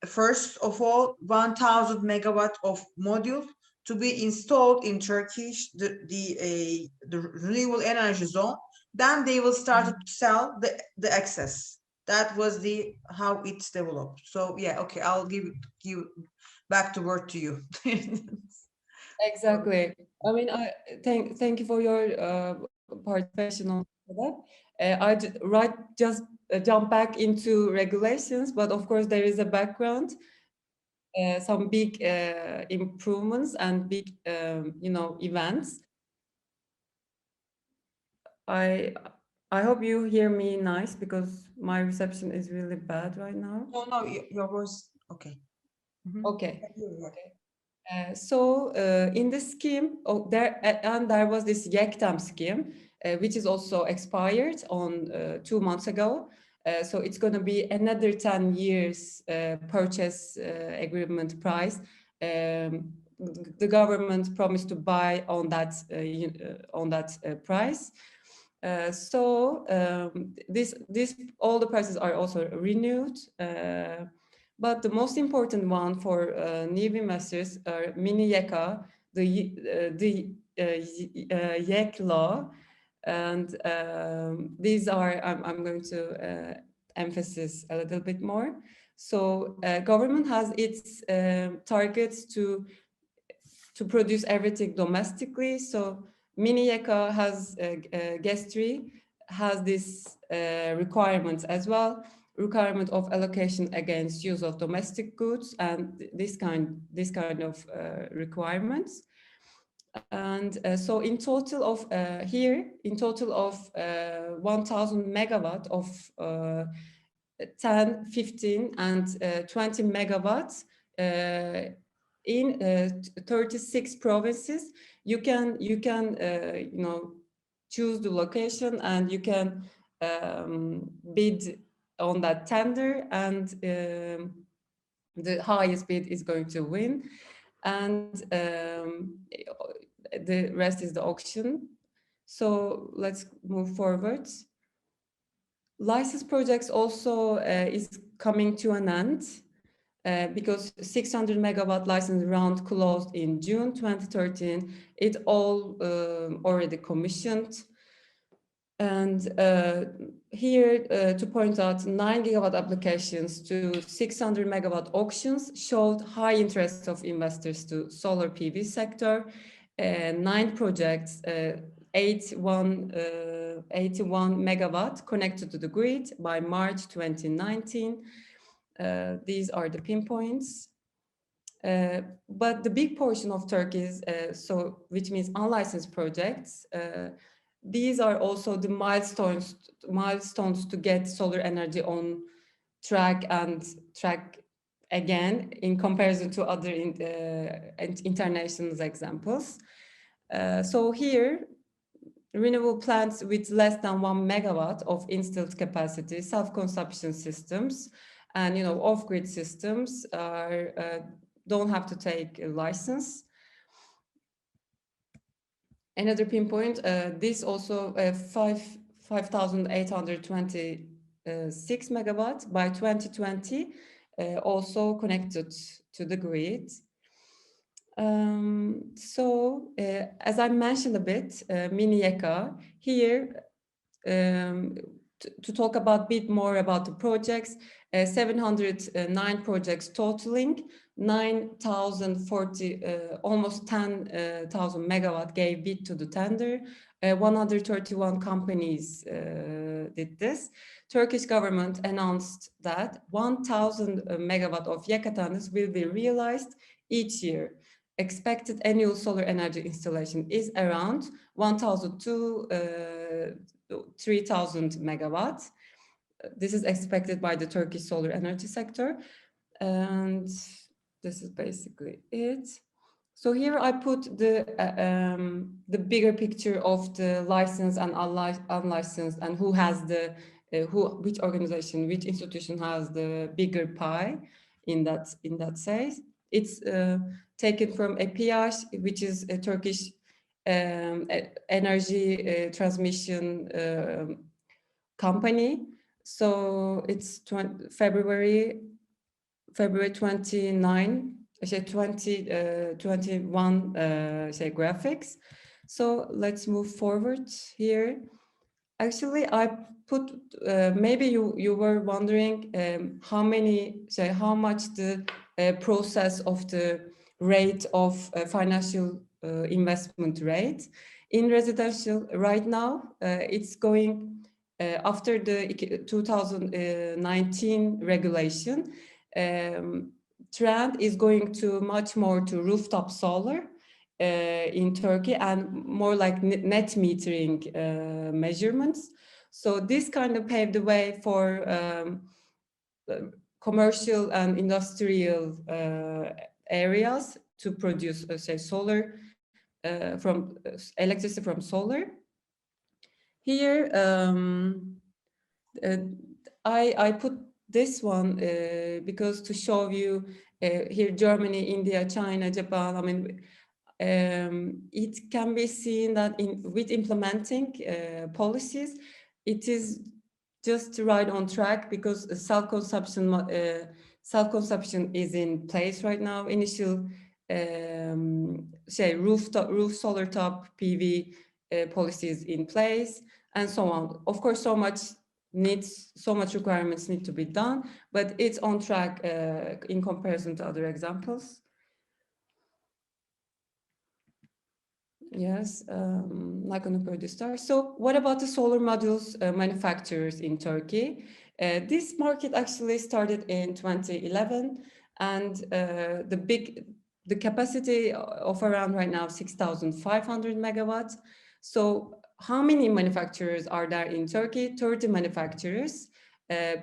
first of all, 1,000 megawatt of module to be installed in Turkey, the renewable energy zone. Then they will start to sell the excess. That was how it's developed. So yeah, okay, I'll give back the word to you. Exactly. I thank you for your participation on that. I just jump back into regulations, but of course there is a background, some big improvements and big events. I hope you hear me nice, because my reception is really bad right now. No, your voice, okay. Okay. So in this scheme, there was this YEKTAM scheme, which is also expired on 2 months ago. So it's going to be another 10 years purchase agreement price. The government promised to buy on that price. So all the prices are also renewed. But the most important one for new investors are mini YEKA, the YEK law. And these are, I'm going to emphasize a little bit more. So government has its targets to produce everything domestically. So Mini-YEKA has Gestri has this requirements as well, requirement of allocation against use of domestic goods and this kind of requirements. And so in total of in total of 1,000 megawatt of 10, 15 and 20 megawatts in 36 provinces, you can you know, choose the location and you can bid on that tender, and the highest bid is going to win, and the rest is the auction. So let's move forward. License projects also is coming to an end because 600 megawatt license round closed in June 2013. It all already commissioned. And here to point out, 9 gigawatt applications to 600 megawatt auctions showed high interest of investors to solar PV sector. 9 projects, 81 megawatt connected to the grid by March 2019. These are the pinpoints. But the big portion of Turkey's, which means unlicensed projects, these are also the milestones to get solar energy on track again in comparison to other international examples. So here, renewable plants with less than 1 megawatt of installed capacity, self-consumption systems, and off-grid systems don't have to take a license. Another pinpoint, this also 5,826 megawatts by 2020, also connected to the grid. As I mentioned a bit, Mini-YEKA, here to talk a bit more about the projects, 709 projects totaling 9,040, almost 10,000 megawatt gave bid to the tender. 131 companies did this. Turkish government announced that 1,000 megawatt of YEKA tenders will be realized each year. Expected annual solar energy installation is around 1,000 to 3,000 megawatts. This is expected by the Turkish solar energy sector. And this is basically it. So here I put the bigger picture of the licensed and unlicensed, and who has the which organization, which institution has the bigger pie in that size. It's taken from EPİAŞ, which is a Turkish energy transmission company. So it's February 29, 2021 graphics. So let's move forward here. Actually, I put, maybe you were wondering how much the process of the rate of financial investment rate. In residential right now, it's going after the 2019 regulation, trend is going to much more to rooftop solar in Turkey and more like net metering measurements. So this kind of paved the way for commercial and industrial areas to produce, solar from electricity from solar. Here, I put this one because to show you here Germany, India, China, Japan. I mean, it can be seen that with implementing policies, it is just right on track because self-consumption is in place right now. Initial roof solar top PV policies in place, and so on. Of course, so much requirements need to be done, but it's on track in comparison to other examples. Yes, not going to go this far. So what about the solar modules manufacturers in Turkey? This market actually started in 2011, and the capacity of around right now 6,500 megawatts. So how many manufacturers are there in Turkey? 30 manufacturers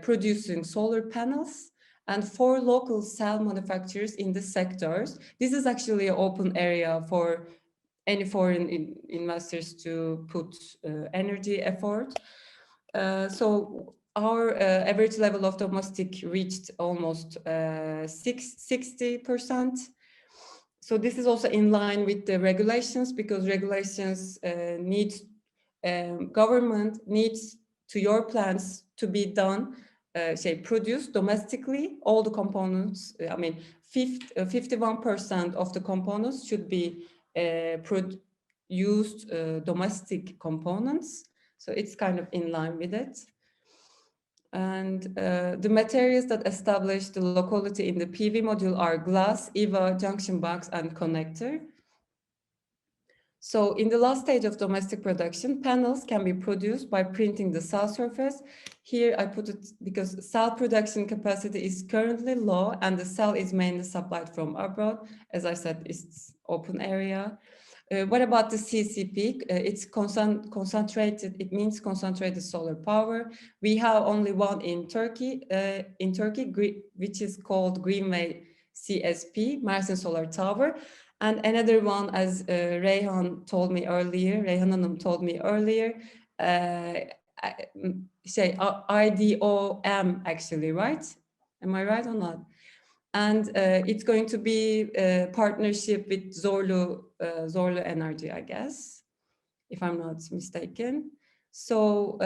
producing solar panels, and 4 local cell manufacturers in the sectors. This is actually an open area for any foreign investors to put energy effort. So our average level of domestic reached almost 60%. So this is also in line with the regulations, because regulations government needs to your plants to be done, produced domestically, all the components. I mean, 51% of the components should be used domestic components. So it's kind of in line with it. And the materials that establish the locality in the PV module are glass, EVA, junction box, and connector. So in the last stage of domestic production, panels can be produced by printing the cell surface. Here I put it because cell production capacity is currently low and the cell is mainly supplied from abroad. As I said, it's open area. What about the CCP? It's concentrated, it means concentrated solar power. We have only one in Turkey, which is called Greenway CSP, Mersin Solar Tower. And another one, as Reyhan Hanım told me earlier, IDOM actually, right? Am I right or not? And it's going to be a partnership with Zorlu Energy, I guess, if I'm not mistaken. So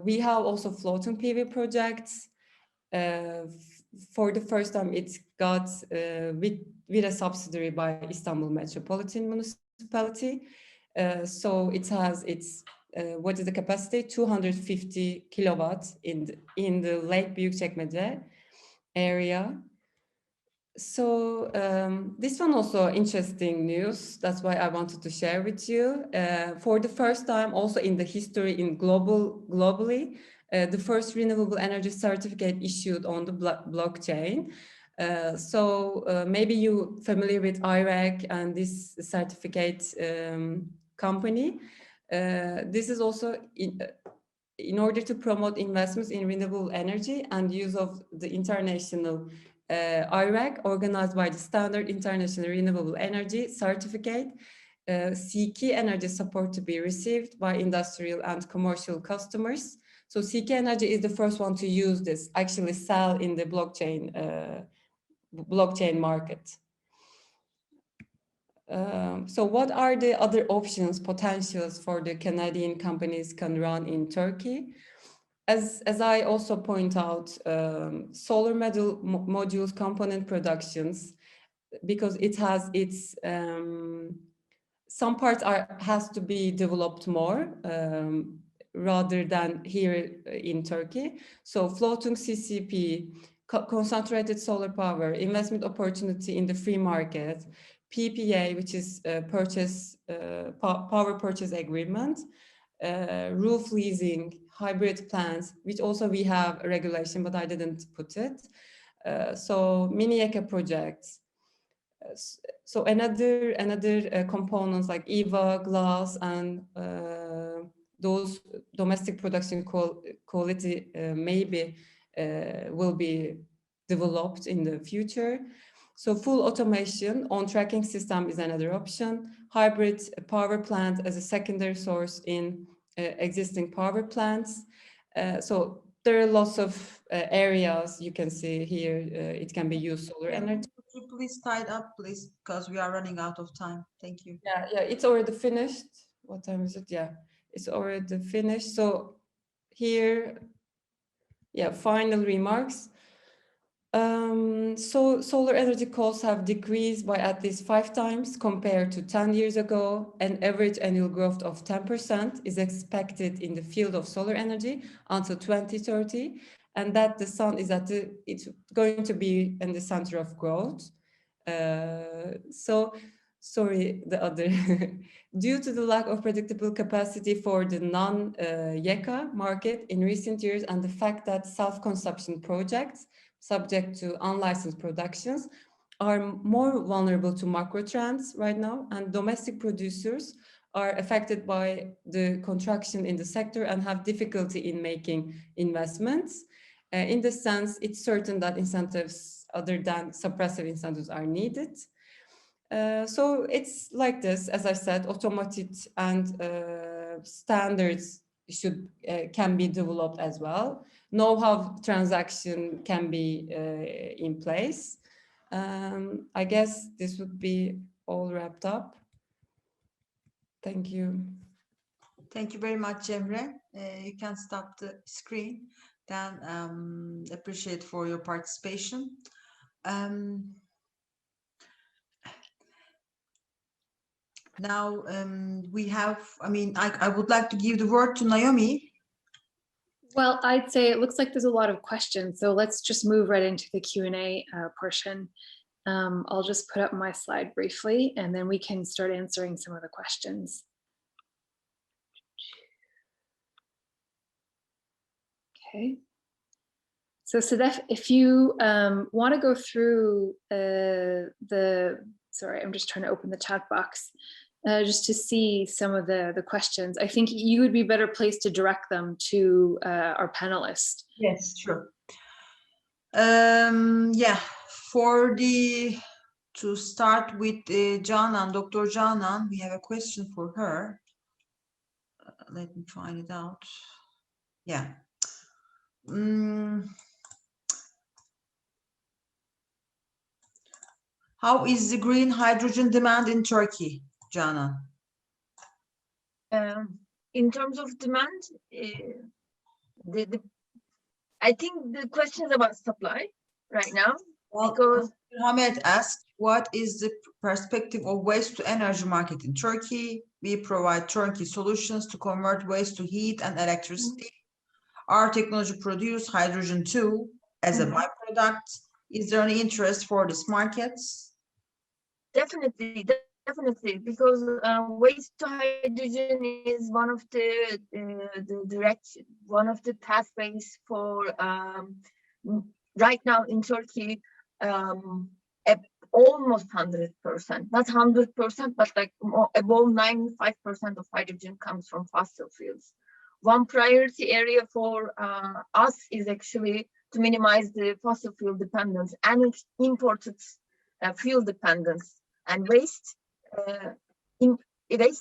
we have also floating PV projects. For the first time, it's got with a subsidiary by Istanbul Metropolitan Municipality. So it has its what is the capacity? 250 kilowatts in the Lake Büyükçekmece area. So this one also interesting news. That's why I wanted to share with you. For the first time, also in the history globally, the first renewable energy certificate issued on the blockchain. So maybe you familiar with IREC and this certificate company. This is also in order to promote investments in renewable energy and use of the international IREC, organized by the Standard International Renewable Energy Certificate, CK Energy support to be received by industrial and commercial customers. So CK Energy is the first one to use this, actually sell in the blockchain market. So what are the other options, potentials for the Canadian companies can run in Turkey? As I also point out, solar modules component productions, because it has its, some parts has to be developed more rather than here in Turkey. So floating CCP, concentrated solar power, investment opportunity in the free market, PPA, which is power purchase agreement, roof leasing, hybrid plants, which also we have a regulation, but I didn't put it. So mini ECA projects. So another components like EVA, glass, and those domestic production quality maybe will be developed in the future. So full automation on tracking system is another option. Hybrid power plant as a secondary source in existing power plants. So there are lots of areas you can see here. It can be used solar energy. Could you please tie it up, please, because we are running out of time. Thank you. Yeah, it's already finished. What time is it? Yeah, it's already finished. So here, yeah, final remarks. So solar energy costs have decreased by at least 5 times compared to 10 years ago. An average annual growth of 10% is expected in the field of solar energy until 2030, and that the sun is it's going to be in the center of growth. Due to the lack of predictable capacity for the non-YECA market in recent years and the fact that self-consumption projects subject to unlicensed productions are more vulnerable to macro trends right now, and domestic producers are affected by the contraction in the sector and have difficulty in making investments. In this sense, it's certain that incentives other than suppressive incentives are needed. So it's like this, as I said, automated and standards can be developed as well. Know-how transaction can be in place. I guess this would be all wrapped up. Thank you. Thank you very much, Cemre. You can stop the screen. Then appreciate for your participation. Now we have, I would like to give the word to Naomi. Well, I'd say it looks like there's a lot of questions, so let's just move right into the Q&A portion. I'll just put up my slide briefly, and then we can start answering some of the questions. Okay. So Sadef, if you want to go through sorry, I'm just trying to open the chat box just to see some of the questions. I think you would be better placed to direct them to our panelists. Yes, sure. Yeah, to start with Canan, Dr. Canan, we have a question for her. Let me find it out. Yeah. How is the green hydrogen demand in Turkey, Canan? In terms of demand, I think the question is about supply right now. Well, because Hamed asked, what is the perspective of waste to energy market in Turkey? We provide turnkey solutions to convert waste to heat and electricity. Our technology produces hydrogen too as a byproduct. Is there any interest for these markets? Definitely, because waste to hydrogen is one of the pathways for right now in Turkey. Almost 100%, not 100%, but like above 95% of hydrogen comes from fossil fuels. One priority area for us is actually to minimize the fossil fuel dependence and imported fuel dependence. And waste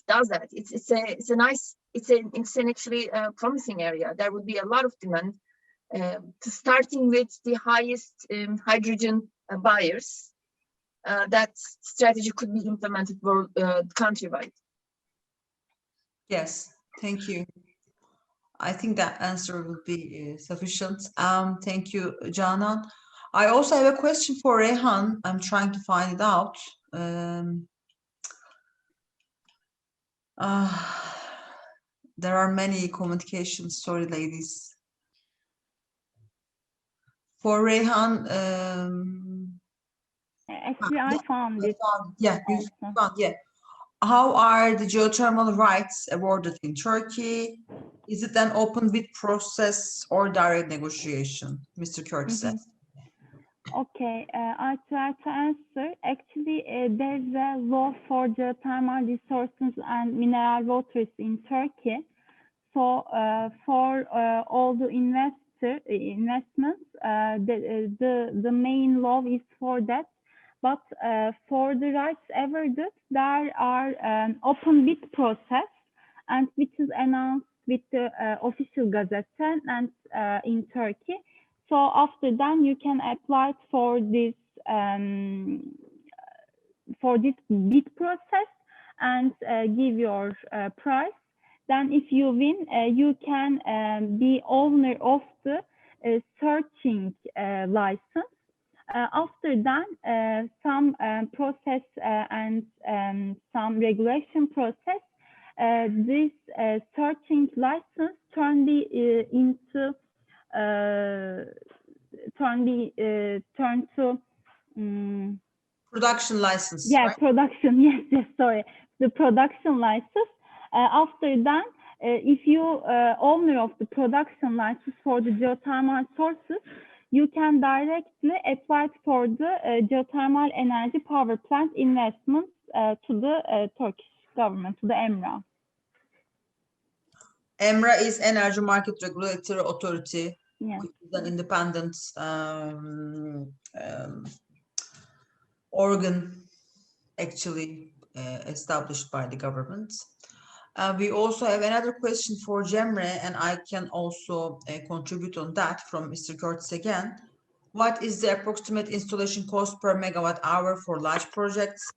does that. It's an actually promising area. There would be a lot of demand. Starting with the highest hydrogen buyers, that strategy could be implemented countrywide. Yes, thank you. I think that answer will be sufficient. Thank you, Canan. I also have a question for Rehan. I'm trying to find it out. There are many communications. Sorry, ladies. For Rehan, actually, I found it. Yeah, you found, yeah. How are the geothermal rights awarded in Turkey? Is it an open bid process or direct negotiation? Mr. Curtis says. Okay, I try to answer. Actually, there's a law for geothermal resources and mineral waters in Turkey. So for all the investments, the main law is for that. But for the rights awarded, there are an open bid process, and which is announced with the official gazette and in Turkey. So after that, you can apply for this bid process and give your price. Then if you win, you can be owner of the searching license. After that, some process and some regulation process, this searching license turned into turned to Production license, yeah, right? production. Yes, sorry, the production license. After that, if you owner of the production license for the geothermal sources, you can directly apply for the geothermal energy power plant investments to the Turkish government, to the EMRA. EMRA is Energy Market Regulatory Authority, Yes. which is an independent organ actually established by the government. We also have another question for Cemre, and I can also contribute on that from Mr. Curtis again. What is the approximate installation cost per megawatt hour for large projects?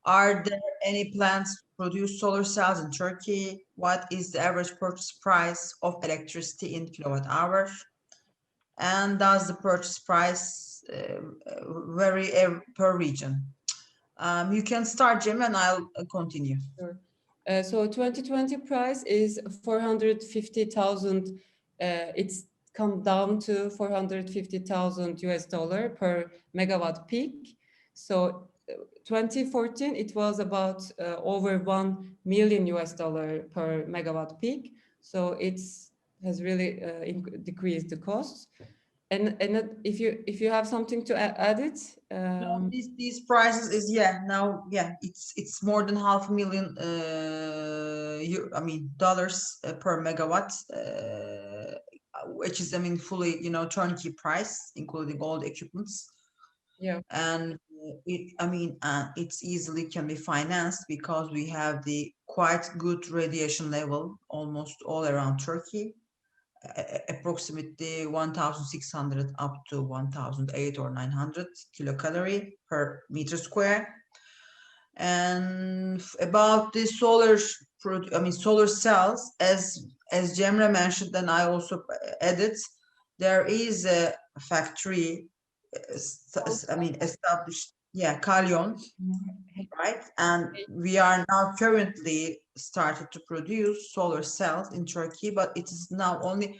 Are there any plans to produce solar cells in Turkey? What is the average purchase price of electricity in kilowatt hours? And does the purchase price vary per region? You can start, Jim, and I'll continue. Sure. So 2020 price is 450,000. It's come down to 450,000 US dollar per megawatt peak. So 2014 it was about over 1 million US dollar per megawatt peak. So it's has really decreased the costs. And if you have something to add it, No, these prices is now it's more than $500,000 dollars per megawatt, which is fully turnkey price including all the equipments. Yeah. And it's easily can be financed because we have the quite good radiation level almost all around Turkey. Approximately 1,600 up to 1,800 or 900 kilocalorie per meter square. And about the solar cells, as Cemre mentioned, and I also added, there is a factory established, Kalyon, right? And we are now currently started to produce solar cells in Turkey, but it is now only,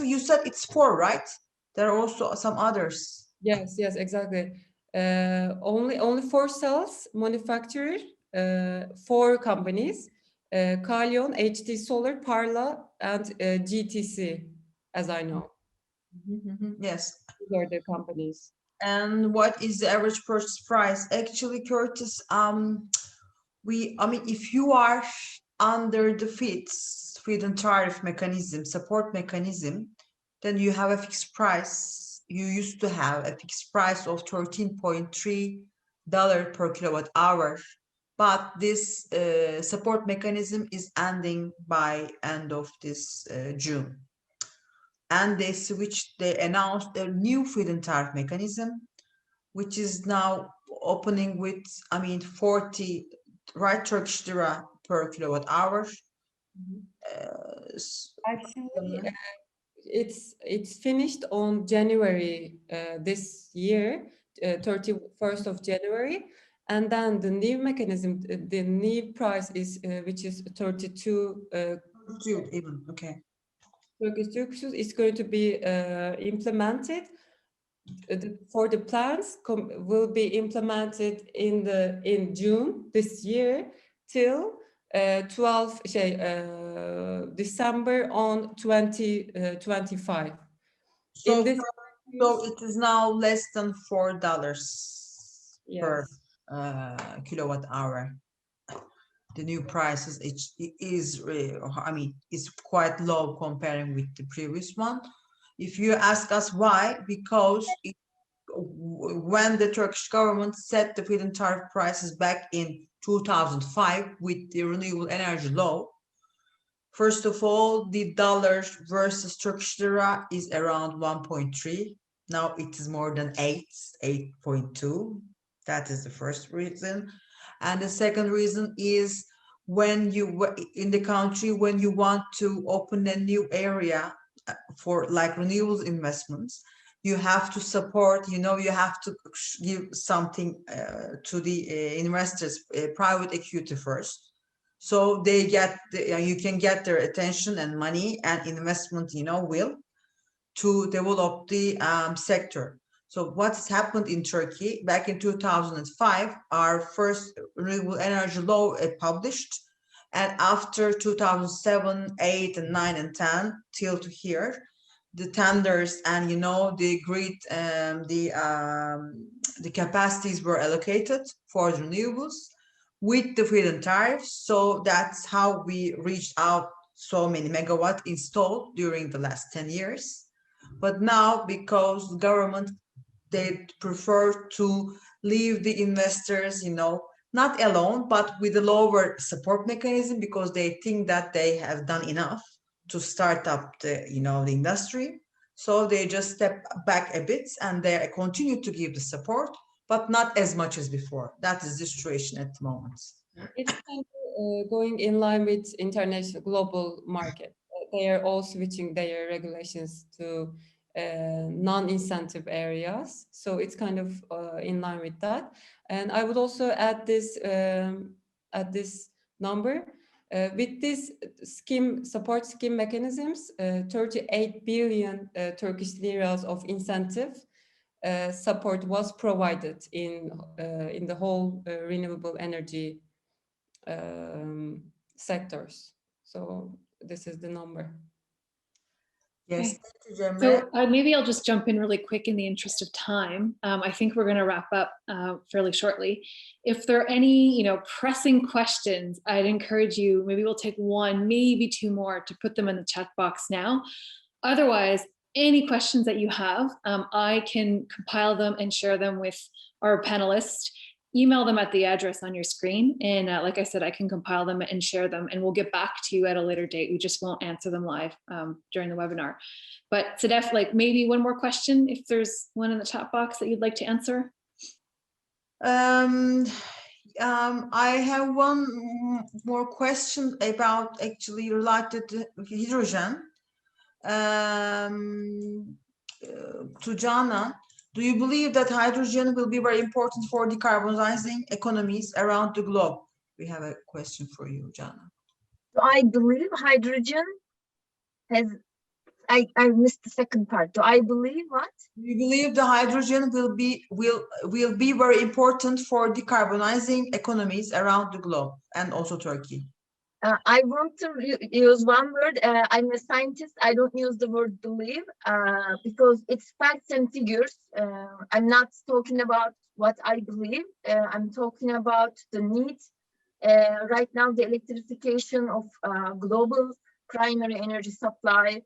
you said it's 4, right? There are also some others. Yes, exactly. Only 4 cells manufactured, 4 companies, Kalyon, HD Solar, Parla, and GTC, as I know. Yes. These are the companies. And what is the average purchase price? Actually, Curtis, if you are under the feed-in tariff mechanism, support mechanism, then you have a fixed price. You used to have a fixed price of $13.3 per kilowatt hour, but this support mechanism is ending by end of this June. And they announced a new feed-in tariff mechanism, which is now opening with 40 Turkish lira per kilowatt hour. Actually, it's finished on January this year, 31st of January, and then the new mechanism, the new price is which is 32 even, okay. Turkish is going to be implemented. For the plans will be implemented in June this year till 12 December on 2025. So it is now less than $4 per kilowatt hour. The new prices, it is it's quite low comparing with the previous one. If you ask us why, because when the Turkish government set the feed-in tariff prices back in 2005 with the renewable energy law, first of all, the dollar versus Turkish lira is around 1.3. Now it is more than 8.2. That is the first reason. And the second reason is when you in the country, when you want to open a new area for like renewables investments, you have to support, you have to give something to the investors, private equity first. So they get, you can get their attention and money and investment, will to develop the sector. So what's happened in Turkey back in 2005, our first renewable energy law published, and after 2007, 8, and 9, and 10 till to here, the tenders and the grid, the capacities were allocated for the renewables with the feed-in tariffs. So that's how we reached out so many megawatt installed during the last 10 years. But now, because the government, they prefer to leave the investors, not alone, but with a lower support mechanism, because they think that they have done enough to start up the, the industry. So they just step back a bit and they continue to give the support, but not as much as before. That is the situation at the moment. It's kind of going in line with international global market. They are all switching their regulations to non-incentive areas. So it's kind of in line with that. And I would also add this number. With this support scheme mechanisms, 38 billion Turkish liras of incentive support was provided in the whole renewable energy sectors. So this is the number. Yes, Okay. thank you, Cemre. So maybe I'll just jump in really quick in the interest of time. I think we're going to wrap up fairly shortly. If there are any, pressing questions, I'd encourage you, maybe we'll take one, maybe two more to put them in the chat box now. Otherwise, any questions that you have, I can compile them and share them with our panelists. Email them at the address on your screen. And like I said, I can compile them and share them, and we'll get back to you at a later date. We just won't answer them live during the webinar. But Sedef, maybe one more question, if there's one in the chat box that you'd like to answer. I have one more question about actually related to hydrogen. To Jana. Do you believe that hydrogen will be very important for decarbonizing economies around the globe? We have a question for you, Jana. I believe hydrogen has, I missed the second part. Do I believe what? Do you believe the hydrogen will be very important for decarbonizing economies around the globe and also Turkey? I want to use one word. I'm a scientist. I don't use the word believe because it's facts and figures. I'm not talking about what I believe. I'm talking about the need. Right now, the electrification of global primary energy supply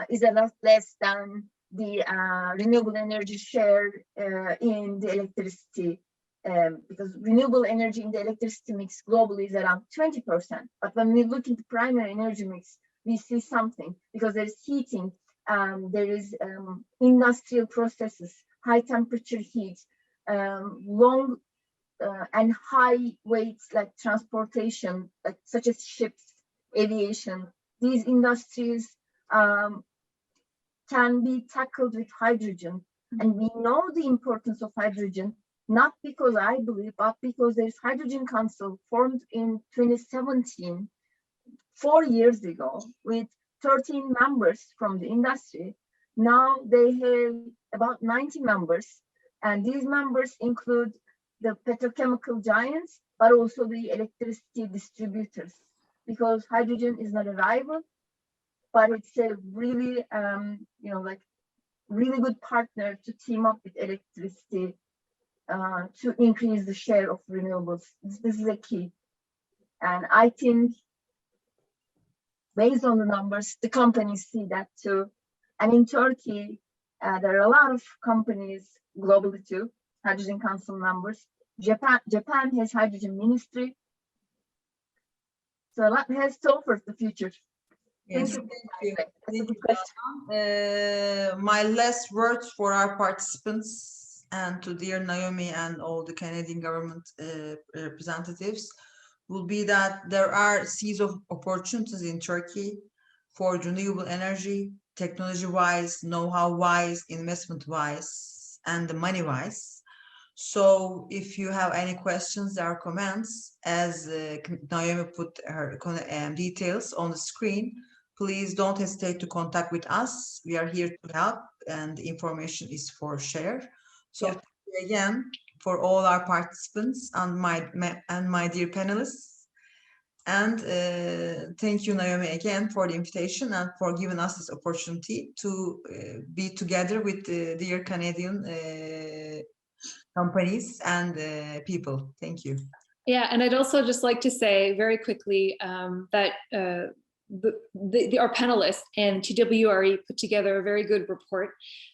is a lot less than the renewable energy share in the electricity. Because renewable energy in the electricity mix globally is around 20%. But when we look into primary energy mix, we see something, because there is heating, there is industrial processes, high temperature heat, long and high weights like transportation, such as ships, aviation. These industries can be tackled with hydrogen. And we know the importance of hydrogen, not because I believe, but because there's Hydrogen Council formed in 2017, 4 years ago, with 13 members from the industry. Now they have about 90 members, and these members include the petrochemical giants, but also the electricity distributors, because hydrogen is not a rival, but it's a really, really good partner to team up with electricity to increase the share of renewables. This is a key. And I think based on the numbers, the companies see that too. And in Turkey, there are a lot of companies globally too, Hydrogen Council members. Japan has hydrogen ministry. So a lot has to offer the future. Yes, thank you. Thank you. My last words for our participants and to dear Naomi and all the Canadian government representatives will be that there are seeds of opportunities in Turkey for renewable energy, technology-wise, know-how-wise, investment-wise, and the money-wise. So if you have any questions or comments, as Naomi put her details on the screen, please don't hesitate to contact with us. We are here to help, and the information is for share. So thank you again for all our participants and my dear panelists. And thank you, Naomi, again for the invitation and for giving us this opportunity to be together with the dear Canadian companies and people. Thank you. Yeah, and I'd also just like to say very quickly that our panelists and TWRE put together a very good report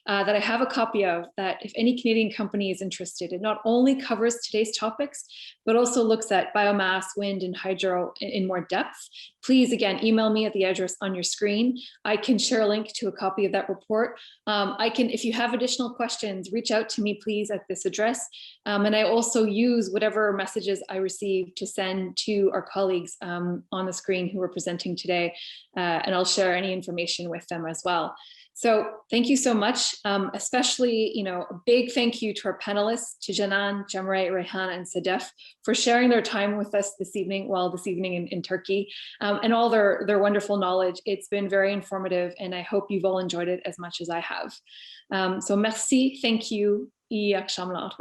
that I have a copy of, that if any Canadian company is interested, it not only covers today's topics, but also looks at biomass, wind, and hydro in more depth. Please, again, email me at the address on your screen. I can share a link to a copy of that report. If you have additional questions, reach out to me, please, at this address. And I also use whatever messages I receive to send to our colleagues on the screen who are presenting today. And I'll share any information with them as well. So thank you so much. Especially, a big thank you to our panelists, to Janan, Jamre, Rehana, and Sadef, for sharing their time with us this evening, in Turkey, and all their wonderful knowledge. It's been very informative, and I hope you've all enjoyed it as much as I have. So merci, thank you, iyi akşamlar.